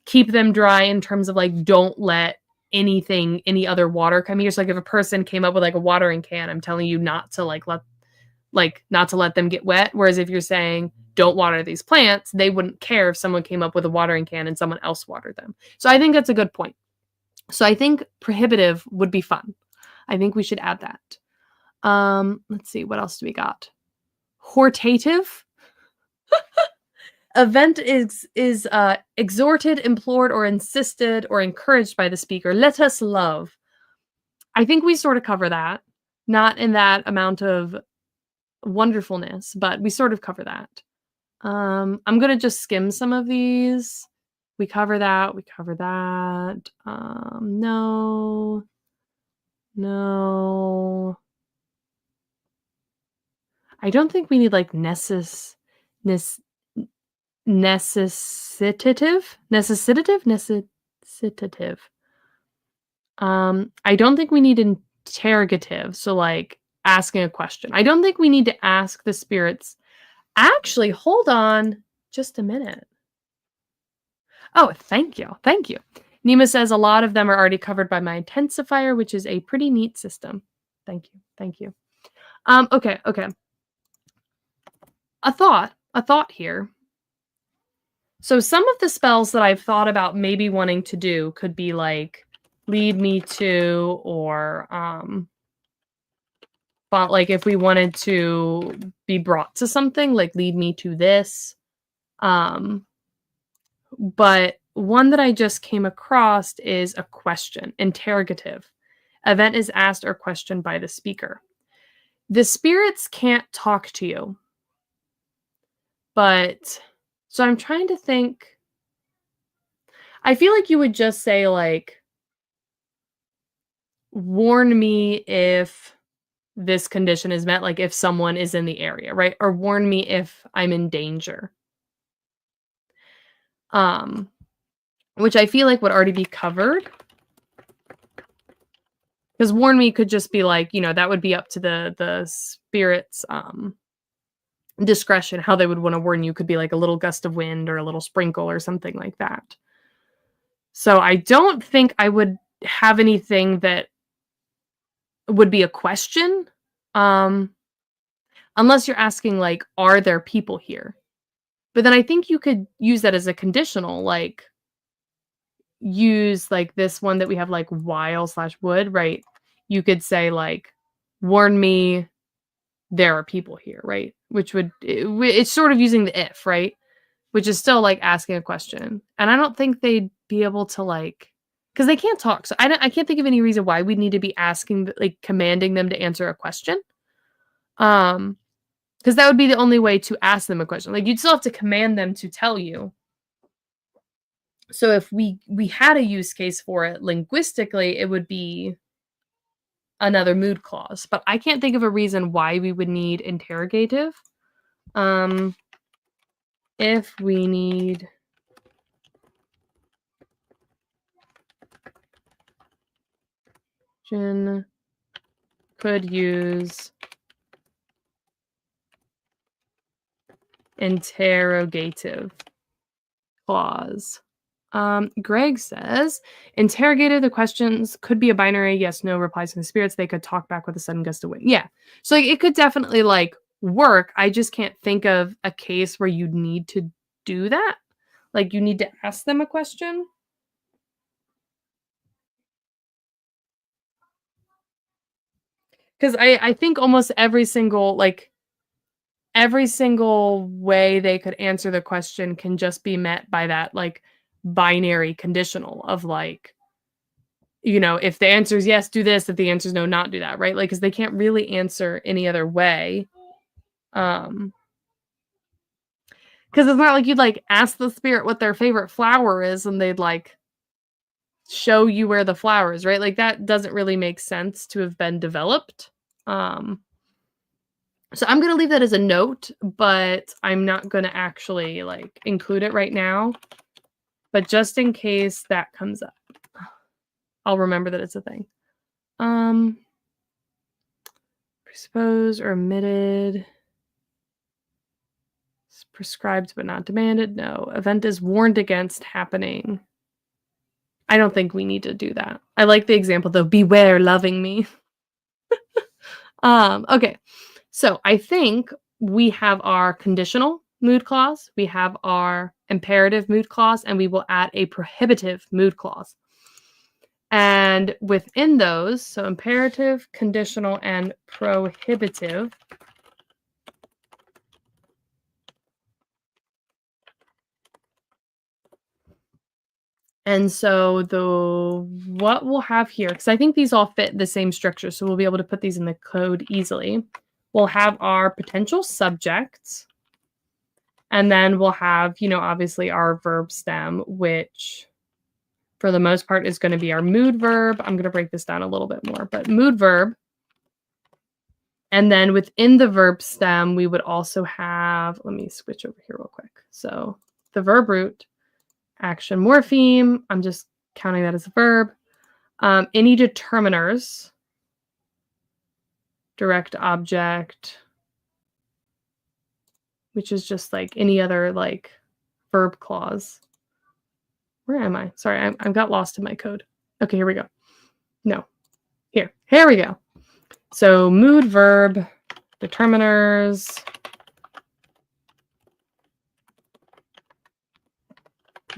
keep them dry in terms of like, don't let any other water come here. So like if a person came up with like a watering can, I'm telling you not to not to let them get wet. Whereas if you're saying don't water these plants, they wouldn't care if someone came up with a watering can and someone else watered them. So I think that's a good point. So I think prohibitive would be fun. I think we should add that. Let's see, what else do we got? Hortative. Event is exhorted, implored, or insisted, or encouraged by the speaker. Let us love. I think we sort of cover that. Not in that amount of wonderfulness, but we sort of cover that. I'm gonna just skim some of these. We cover that, we cover that. No. No. I don't think we need, like, nes necessitative? I don't think we need interrogative, so, like, asking a question. I don't think we need to ask the spirits, "Actually, hold on just a minute." Oh, thank you, thank you. Nima says, "A lot of them are already covered by my intensifier, which is a pretty neat system." Thank you, thank you. Okay, okay. A thought here. So some of the spells that I've thought about maybe wanting to do could be, like, lead me to, or, but, like, if we wanted to be brought to something, like, lead me to this. Um, but one that I just came across is a question, interrogative. Event is asked or questioned by the speaker. The spirits can't talk to you, but so I'm trying to think. I feel like you would just say, like, warn me if this condition is met, like if someone is in the area, right? Or warn me if I'm in danger. Um, which I feel like would already be covered. Because warn me could just be like, that would be up to the spirit's discretion, how they would want to warn you. Could be like a little gust of wind or a little sprinkle or something like that. So I don't think I would have anything that would be a question. Unless you're asking, like, are there people here? But then I think you could use that as a conditional, like, use, like, this one that we have, like, while/would, right? You could say, like, warn me there are people here, right? Which would it's sort of using the if, right? Which is still, like, asking a question. And I don't think they'd be able to, like, because they can't talk. So I can't think of any reason why we'd need to be asking, like, commanding them to answer a question. Because that would be the only way to ask them a question. Like, you'd still have to command them to tell you. So if we had a use case for it linguistically, it would be another mood clause. But I can't think of a reason why we would need interrogative. If we need could use interrogative clause. Greg says, interrogative, the questions could be a binary yes, no replies from the spirits. They could talk back with a sudden gust of wind. Yeah. So, like, it could definitely, like, work. I just can't think of a case where you'd need to do that. Like, you need to ask them a question. Because I think almost every single way they could answer the question can just be met by that, like, binary conditional of, like, if the answer is yes, do this. If the answer is no, not do that, right? Like, because they can't really answer any other way. Because it's not like you'd, like, ask the spirit what their favorite flower is and they'd, like, show you where the flower is, right? Like, that doesn't really make sense to have been developed. So I'm gonna leave that as a note, but I'm not gonna actually, like, include it right now. But just in case that comes up, I'll remember that it's a thing. Presupposed or omitted. It's prescribed but not demanded. No. Event is warned against happening. I don't think we need to do that. I like the example though. Beware loving me. Okay. So I think we have our conditional mood clause, we have our imperative mood clause, and we will add a prohibitive mood clause. And within those, so imperative, conditional, and prohibitive, and so what we'll have here, because I think these all fit the same structure, so we'll be able to put these in the code easily. we'll have our potential subjects, and then we'll have, obviously our verb stem, which for the most part is going to be our mood verb. I'm going to break this down a little bit more, but mood verb. And then within the verb stem, we would also have, let me switch over here real quick. So the verb root, action morpheme, I'm just counting that as a verb. Any determiners, direct object, which is just like any other like verb clause. Where am I? Sorry, I got lost in my code. Okay, here we go. No, here we go. So mood verb, determiners,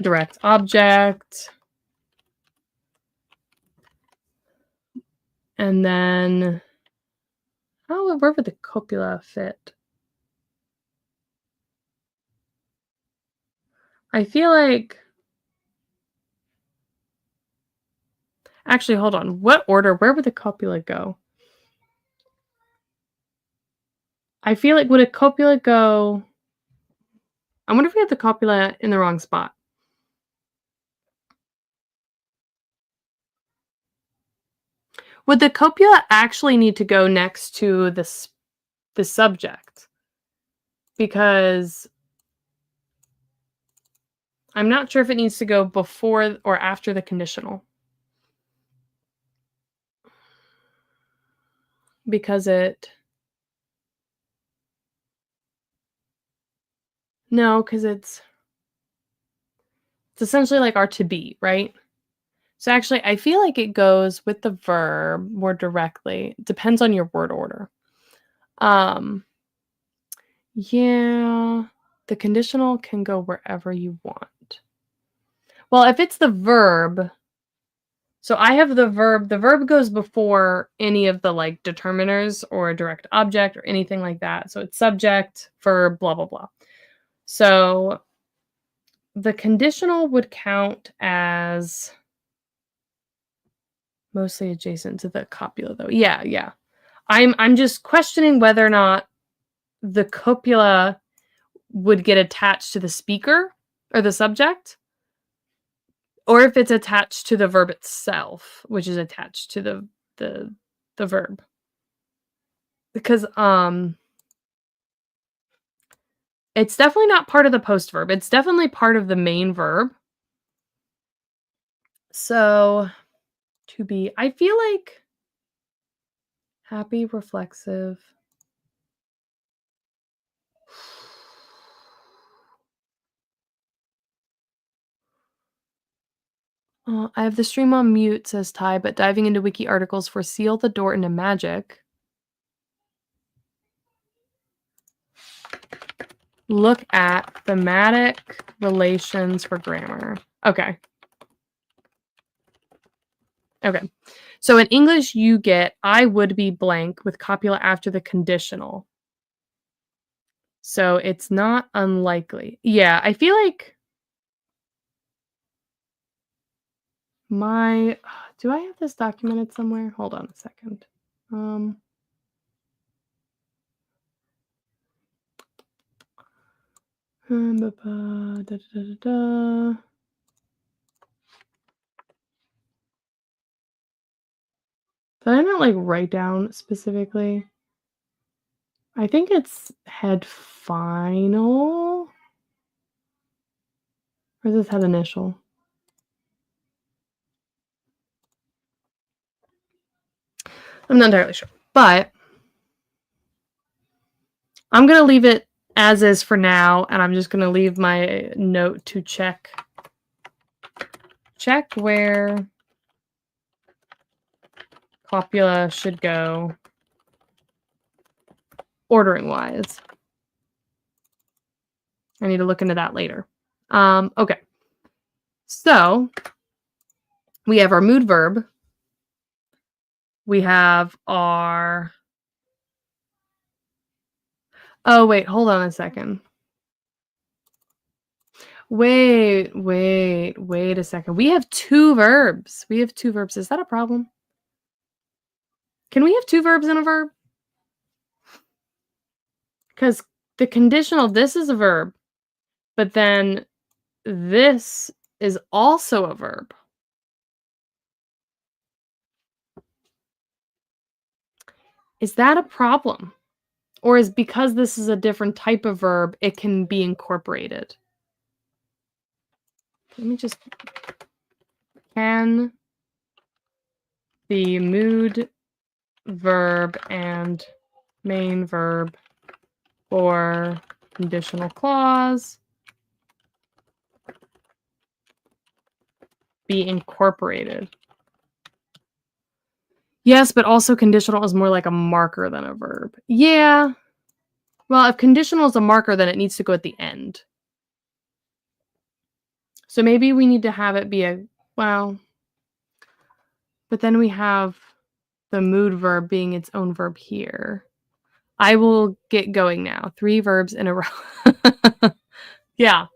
direct object, and then where would the copula fit? I feel like, actually, hold on. What order? Where would the copula go? I feel like, would a copula go? I wonder if we have the copula in the wrong spot. Would the copula actually need to go next to the subject? Because I'm not sure if it needs to go before or after the conditional. Because no, because it's essentially like our to be, right? So actually, I feel like it goes with the verb more directly. It depends on your word order. Yeah, the conditional can go wherever you want. Well, if it's the verb, so I have the verb goes before any of the like determiners or direct object or anything like that. So it's subject, verb, blah, blah, blah. So the conditional would count as mostly adjacent to the copula though. Yeah. I'm just questioning whether or not the copula would get attached to the speaker or the subject, or if it's attached to the verb itself, which is attached to the verb. Because it's definitely not part of the post verb. It's definitely part of the main verb. So to be, I feel like happy, reflexive. I have the stream on mute, says Ty, but diving into wiki articles for seal the door into magic. Look at thematic relations for grammar. Okay. So in English, you get I would be blank with copula after the conditional. So it's not unlikely. Yeah, I feel like do I have this documented somewhere? Hold on a second. Did I not like write down specifically? I think it's head final. Or is this head initial? I'm not entirely sure, but I'm going to leave it as is for now, and I'm just going to leave my note to check where copula should go ordering-wise. I need to look into that later. Okay. So we have our mood verb. We have our... Oh, wait, hold on a second. Wait a second. We have two verbs. Is that a problem? Can we have two verbs in a verb? 'Cause the conditional, this is a verb, but then this is also a verb. Is that a problem? Or is because this is a different type of verb, it can be incorporated? Let me just can the mood verb and main verb or conditional clause be incorporated? Yes, but also conditional is more like a marker than a verb. Yeah. Well, if conditional is a marker, then it needs to go at the end. So maybe we need to have it be a, well, but then we have the mood verb being its own verb here. I will get going now. 3 verbs in a row. Yeah.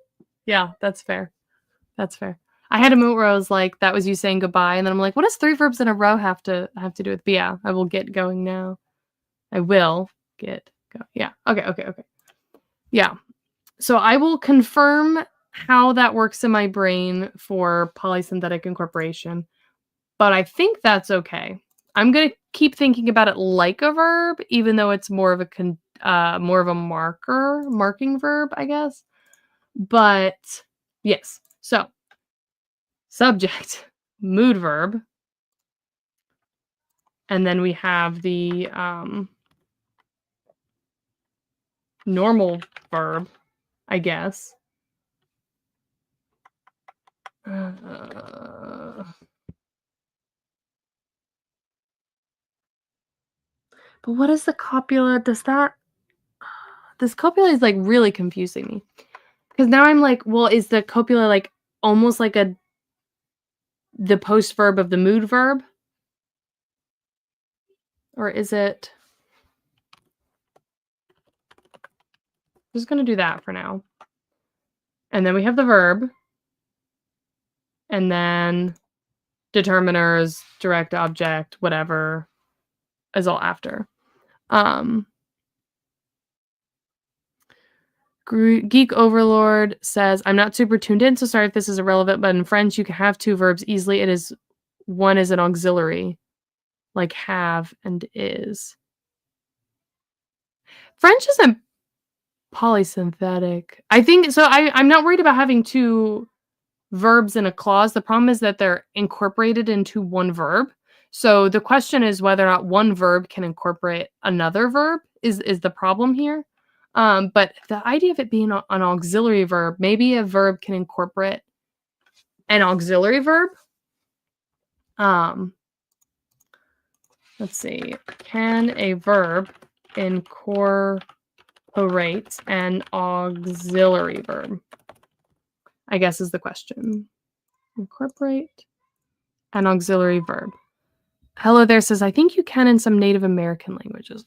Yeah, that's fair. That's fair. I had a moment where I was like, that was you saying goodbye, and then I'm like, what does 3 verbs in a row have to do with? But yeah, I will get going now. I will get going. Yeah. Okay. Yeah. So I will confirm how that works in my brain for polysynthetic incorporation, but I think that's okay. I'm gonna keep thinking about it like a verb, even though it's more of a marking verb, I guess. But yes. So subject, mood verb, and then we have the normal verb, I guess. But what is the copula? This copula is like really confusing me. Because now I'm like, well, is the copula like almost like the post verb of the mood verb? Or is it? I'm just going to do that for now. And then we have the verb. And then determiners, direct object, whatever is all after. Geek Overlord says, I'm not super tuned in, so sorry if this is irrelevant, but in French, you can have 2 verbs easily. One is an auxiliary, like have and is. French isn't polysynthetic. I think, so I'm not worried about having 2 verbs in a clause. The problem is that they're incorporated into one verb. So the question is whether or not one verb can incorporate another verb is the problem here. But the idea of it being an auxiliary verb, maybe a verb can incorporate an auxiliary verb. Let's see. Can a verb incorporate an auxiliary verb? I guess is the question. Incorporate an auxiliary verb. Hello there says, I think you can in some Native American languages.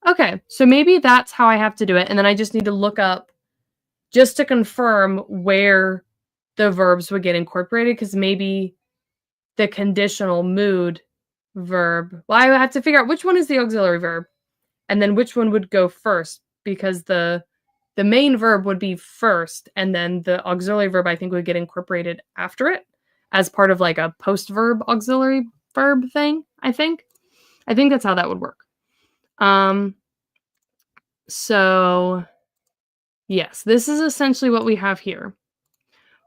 Okay. So maybe that's how I have to do it. And then I just need to look up just to confirm where the verbs would get incorporated, because maybe the conditional mood verb, well, I have to figure out which one is the auxiliary verb and then which one would go first, because the main verb would be first and then the auxiliary verb I think would get incorporated after it as part of like a post verb auxiliary verb thing. I think that's how that would work. So yes, this is essentially what we have here,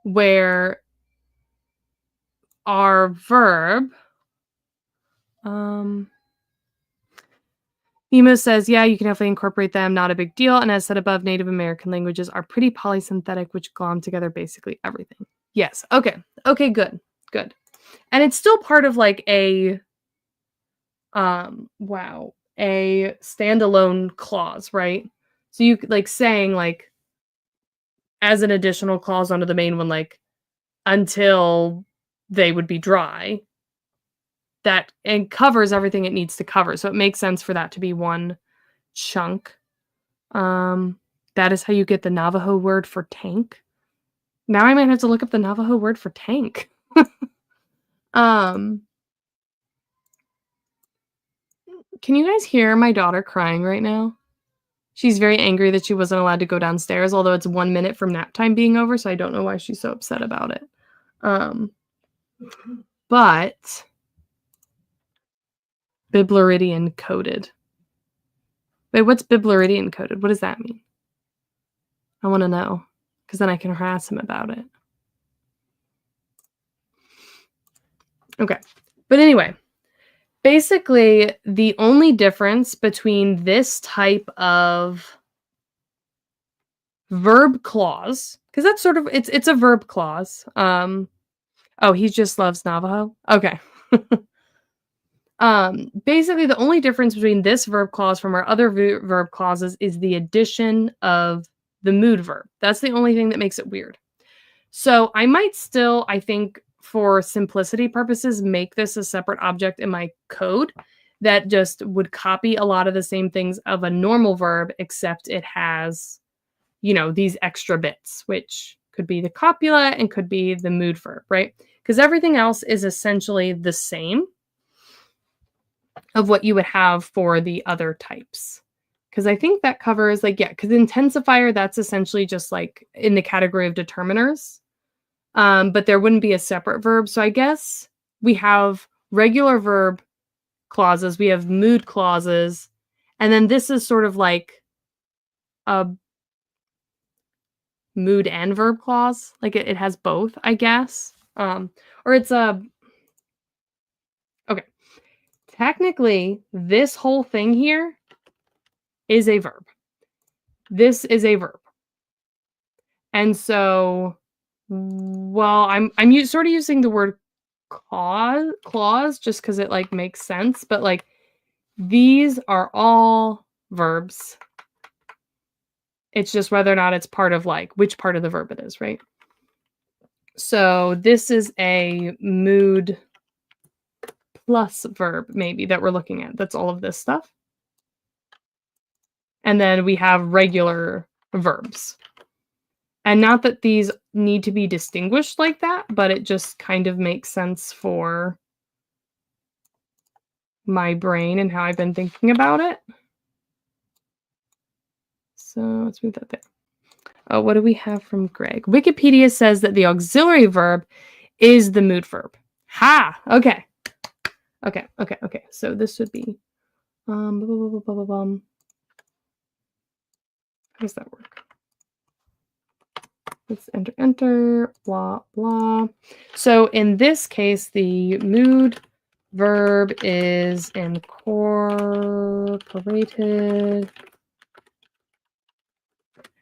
where our verb, Nemo says, yeah, you can definitely incorporate them, not a big deal. And as said above, Native American languages are pretty polysynthetic, which glom together basically everything. Yes. Okay, good. And it's still part of like a standalone clause, right? So you like saying like as an additional clause onto the main one, like until they would be dry, that and covers everything it needs to cover. So it makes sense for that to be one chunk. That is how you get the Navajo word for tank. Now I might have to look up the Navajo word for tank. Can you guys hear my daughter crying right now? She's very angry that she wasn't allowed to go downstairs, although it's 1 minute from nap time being over, so I don't know why she's so upset about it. But Bibluridian coded. Wait, what's Bibluridian coded? What does that mean? I want to know, because then I can harass him about it. Okay. But anyway, basically, the only difference between this type of verb clause, because that's sort of, it's a verb clause. Oh, he just loves Navajo? Okay. Basically, the only difference between this verb clause from our other verb clauses is the addition of the mood verb. That's the only thing that makes it weird. So I might still, I think, for simplicity purposes, make this a separate object in my code that just would copy a lot of the same things of a normal verb, except it has, these extra bits, which could be the copula and could be the mood verb, right? Because everything else is essentially the same of what you would have for the other types. Because I think that covers, because intensifier, that's essentially just in the category of determiners. But there wouldn't be a separate verb. So I guess we have regular verb clauses, we have mood clauses, and then this is sort of like a mood and verb clause. It has both, I guess. Or it's okay. Technically, this whole thing here is a verb. This is a verb. And so, well, I'm sort of using the word clause just because it makes sense, but these are all verbs. It's just whether or not it's part of which part of the verb it is, right? So this is a mood plus verb maybe that we're looking at. That's all of this stuff. And then we have regular verbs. And not that these need to be distinguished like that, but it just kind of makes sense for my brain and how I've been thinking about it. So let's move that there. Oh, what do we have from Greg? Wikipedia says that the auxiliary verb is the mood verb. Ha! Okay. Okay. So this would be how does that work? Let's enter, blah, blah. So in this case, the mood verb is incorporated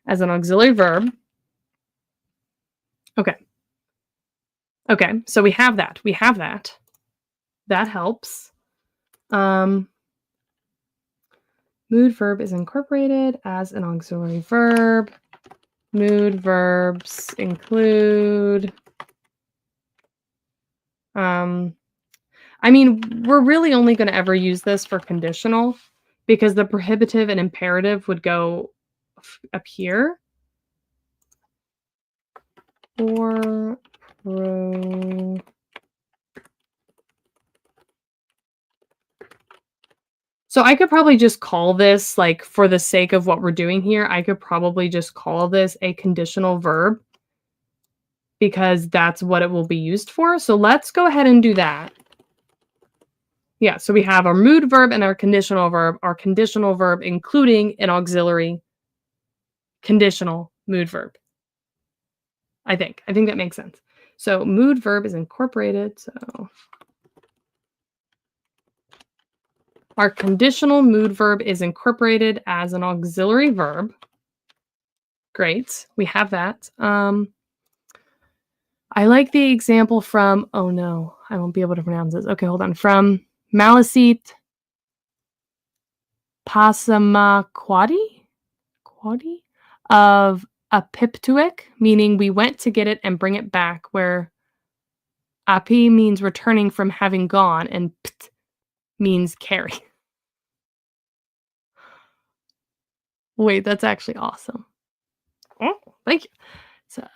as an auxiliary verb. Okay. So we have that. That helps. Mood verb is incorporated as an auxiliary verb. Mood verbs include, I mean, we're really only going to ever use this for conditional because the prohibitive and imperative would go up here. Or so I could probably just call this, for the sake of what we're doing here, I could probably just call this a conditional verb because that's what it will be used for. So let's go ahead and do that. Yeah, so we have our mood verb and our conditional verb including an auxiliary conditional mood verb. I think that makes sense. So mood verb is incorporated, so our conditional mood verb is incorporated as an auxiliary verb. Great, we have that. I like the example from, oh no, I won't be able to pronounce this. Okay, hold on. From Maliseet Passamaquoddy of Apiptuik, meaning we went to get it and bring it back, where api means returning from having gone and pt means carry. Wait, that's actually awesome. Oh, thank you. So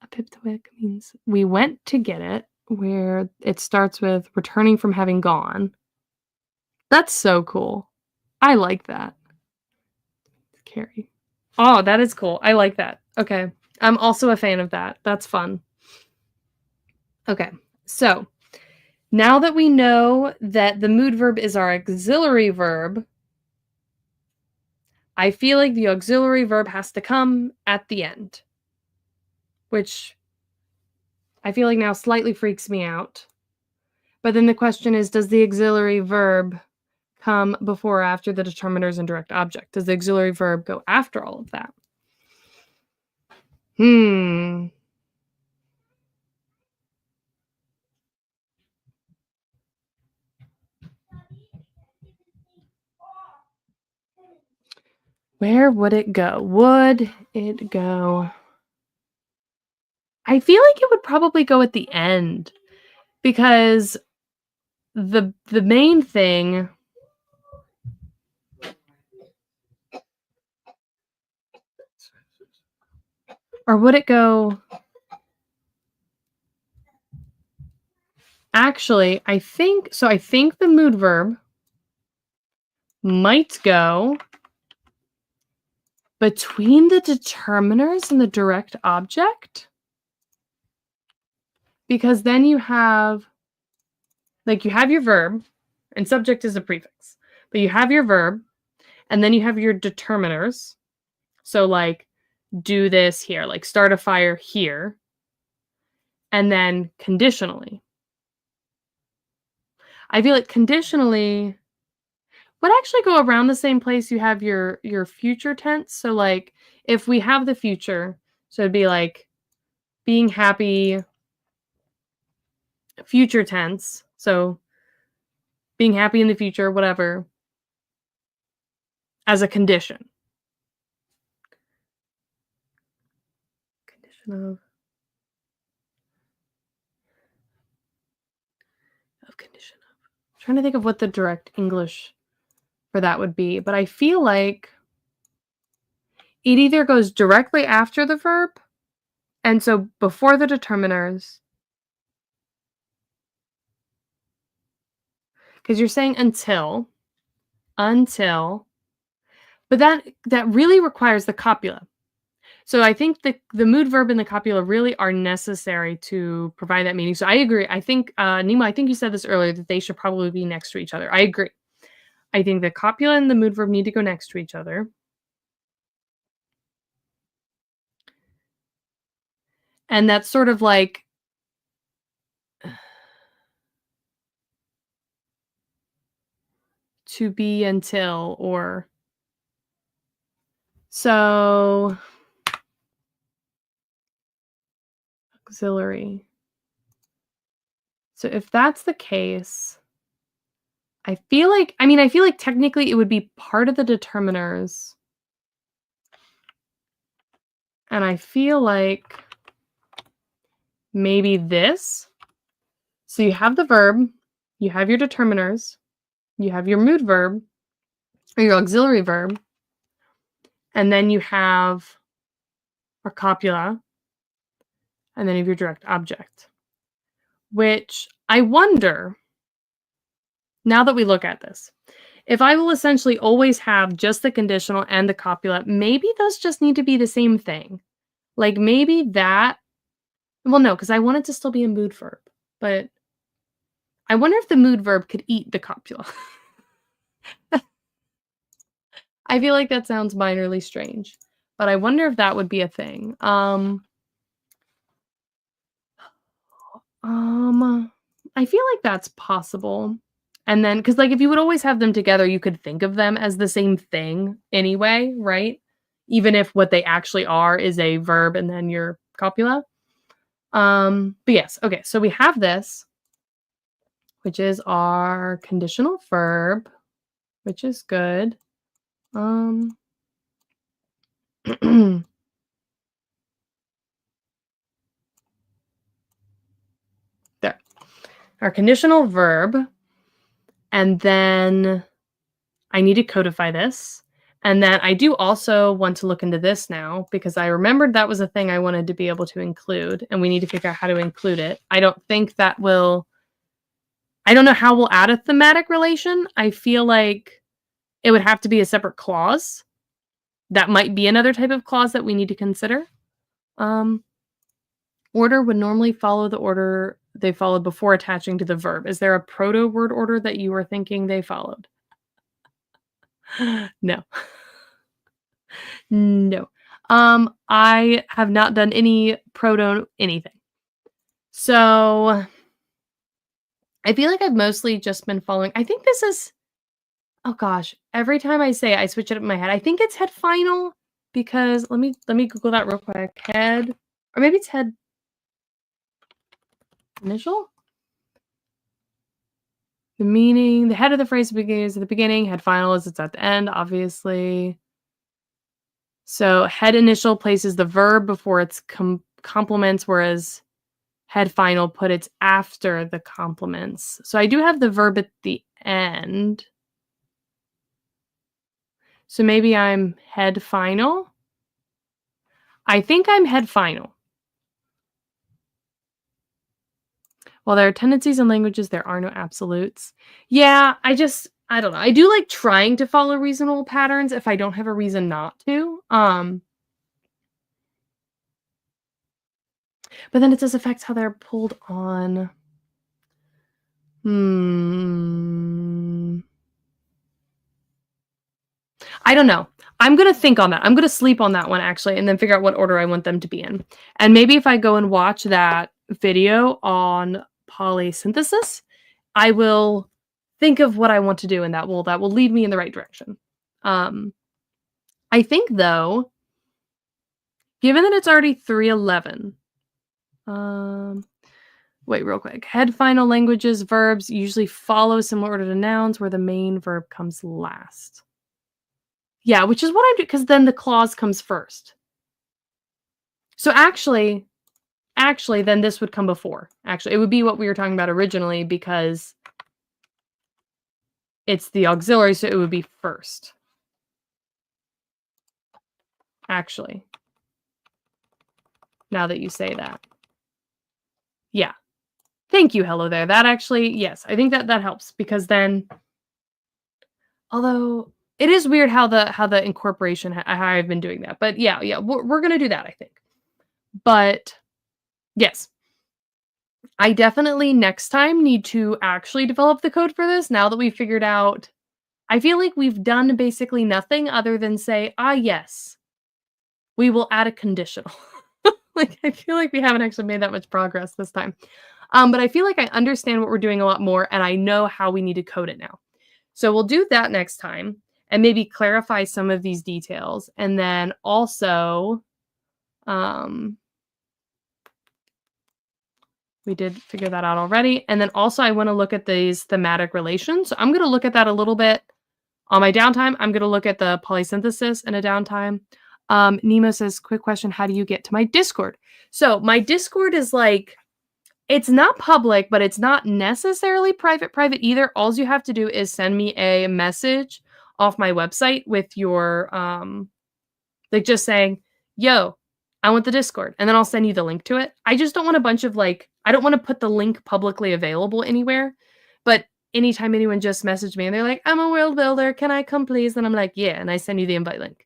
Apiptuik means we went to get it, where it starts with returning from having gone. That's so cool. I like that. Carrie. Oh, that is cool. I like that. Okay. I'm also a fan of that. That's fun. Okay. So now that we know that the mood verb is our auxiliary verb, I feel like the auxiliary verb has to come at the end, which I feel like now slightly freaks me out. But then the question is, does the auxiliary verb come before or after the determiners and direct object? Does the auxiliary verb go after all of that? Where would it go? Would it go? I feel like it would probably go at the end because the main thing, or would it go? Actually, I think the mood verb might go between the determiners and the direct object, because then you have your verb and subject is a prefix, but you have your verb and then you have your determiners. So like do this here, like start a fire here, and then conditionally. I feel like conditionally would actually go around the same place you have your future tense. So like if we have the future, so it'd be like being happy, future tense. So being happy in the future, whatever, as a condition. Condition of condition of. I'm trying to think of what the direct English for that would be, but I feel like it either goes directly after the verb, and so before the determiners, because you're saying until, but that really requires the copula. So I think the mood verb and the copula really are necessary to provide that meaning. So I agree. I think, Nima, I think you said this earlier, that they should probably be next to each other. I agree. I think the copula and the mood verb need to go next to each other. And that's sort of like to be until, or so auxiliary. So if that's the case, I feel like technically it would be part of the determiners. And I feel like maybe this. So you have the verb, you have your determiners, you have your mood verb, or your auxiliary verb, and then you have our copula, and then you have your direct object. Which I wonder, now that we look at this, if I will essentially always have just the conditional and the copula, maybe those just need to be the same thing. Like maybe that, well, no, because I want it to still be a mood verb, but I wonder if the mood verb could eat the copula. I feel like that sounds minorly strange, but I wonder if that would be a thing. I feel like that's possible. And then, because like if you would always have them together, you could think of them as the same thing anyway, right? Even if what they actually are is a verb and then your copula. But yes, okay, so we have this, which is our conditional verb, which is good. There. Our conditional verb. And then I need to codify this. And then I do also want to look into this now because I remembered that was a thing I wanted to be able to include, and we need to figure out how to include it. I don't know how we'll add a thematic relation. I feel like it would have to be a separate clause that might be another type of clause that we need to consider. Order would normally follow the order they followed before attaching to the verb. Is there a proto word order that you were thinking they followed? No. No. I have not done any proto anything. So I feel like I've mostly just been following. I think this is, oh gosh, every time I say it, I switch it up in my head. I think it's head final because let me Google that real quick. Head, or maybe it's head initial. The meaning, the head of the phrase begins at the beginning, head final is it's at the end, obviously. So head initial places the verb before its complements, whereas head final put it after the complements. So I do have the verb at the end. So maybe I'm head final. I think I'm head final. While there are tendencies in languages, there are no absolutes. Yeah, I don't know. I do like trying to follow reasonable patterns if I don't have a reason not to. But then it does affect how they're pulled on. I don't know. I'm going to think on that. I'm going to sleep on that one, actually, and then figure out what order I want them to be in. And maybe if I go and watch that video on polysynthesis, I will think of what I want to do, and that will lead me in the right direction. I think, though, given that it's already 3:11, wait, real quick. Head final languages, verbs usually follow similar order to nouns where the main verb comes last. Yeah, which is what I'm doing, because then the clause comes first. So actually, then this would come before. Actually, it would be what we were talking about originally because it's the auxiliary, so it would be first. Actually, now that you say that. Yeah. Thank you, hello there. That actually, yes, I think that helps because then, although it is weird how the incorporation, how I've been doing that. But yeah, we're going to do that, I think. But yes, I definitely next time need to actually develop the code for this now that we've figured out. I feel like we've done basically nothing other than say, yes, we will add a conditional. Like, I feel like we haven't actually made that much progress this time. But I feel like I understand what we're doing a lot more, and I know how we need to code it now. So we'll do that next time and maybe clarify some of these details. And then also, we did figure that out already. And then also I want to look at these thematic relations. So I'm going to look at that a little bit on my downtime. I'm going to look at the polysynthesis in a downtime. Nemo says, quick question, how do you get to my Discord? So my Discord is like, it's not public, but it's not necessarily private either. All you have to do is send me a message off my website with your, like just saying, yo, I want the Discord. And then I'll send you the link to it. I just don't want a bunch of I don't want to put the link publicly available anywhere. But anytime anyone just messaged me and they're like, I'm a world builder, can I come please? Then I'm like, yeah. And I send you the invite link.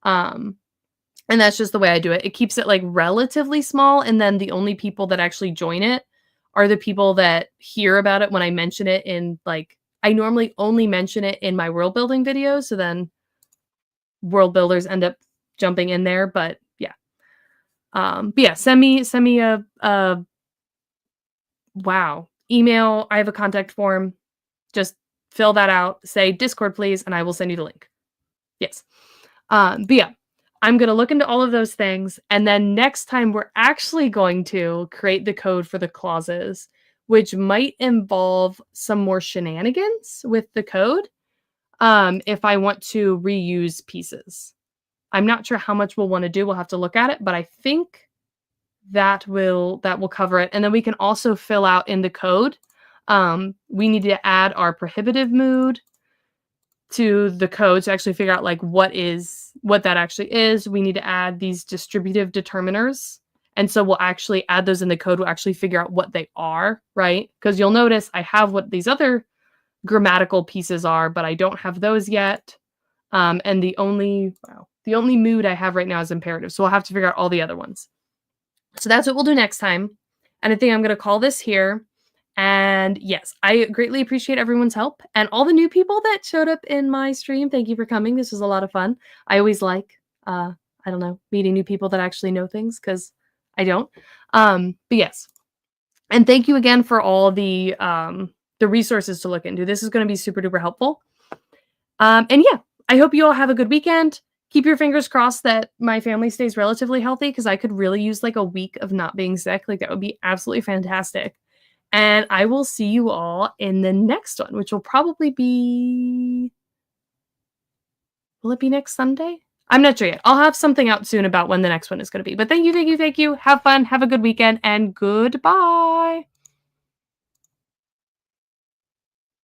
And that's just the way I do it. It keeps it relatively small. And then the only people that actually join it are the people that hear about it when I mention it in I normally only mention it in my world building videos. So then world builders end up jumping in there. But yeah. Send me a email. I have a contact form. Just fill that out. Say Discord, please. And I will send you the link. Yes. I'm going to look into all of those things. And then next time we're actually going to create the code for the clauses, which might involve some more shenanigans with the code. If I want to reuse pieces, I'm not sure how much we'll want to do. We'll have to look at it, but I think that will cover it. And then we can also fill out in the code. We need to add our prohibitive mood to the code to actually figure out what that actually is. We need to add these distributive determiners. And so we'll actually add those in the code. We'll actually figure out what they are, right? Because you'll notice I have what these other grammatical pieces are, but I don't have those yet. And the only The only mood I have right now is imperative, so I'll have to figure out all the other ones. So that's what we'll do next time. And I think I'm going to call this here. And yes, I greatly appreciate everyone's help and all the new people that showed up in my stream. Thank you for coming. This was a lot of fun. I always like, I don't know, meeting new people that actually know things because I don't. But yes. And thank you again for all the resources to look into. This is going to be super duper helpful. And yeah, I hope you all have a good weekend. Keep your fingers crossed that my family stays relatively healthy because I could really use like a week of not being sick. Like that would be absolutely fantastic. And I will see you all in the next one, which will probably be... Will it be next Sunday? I'm not sure yet. I'll have something out soon about when the next one is going to be. But thank you, thank you, thank you. Have fun. Have a good weekend. And goodbye.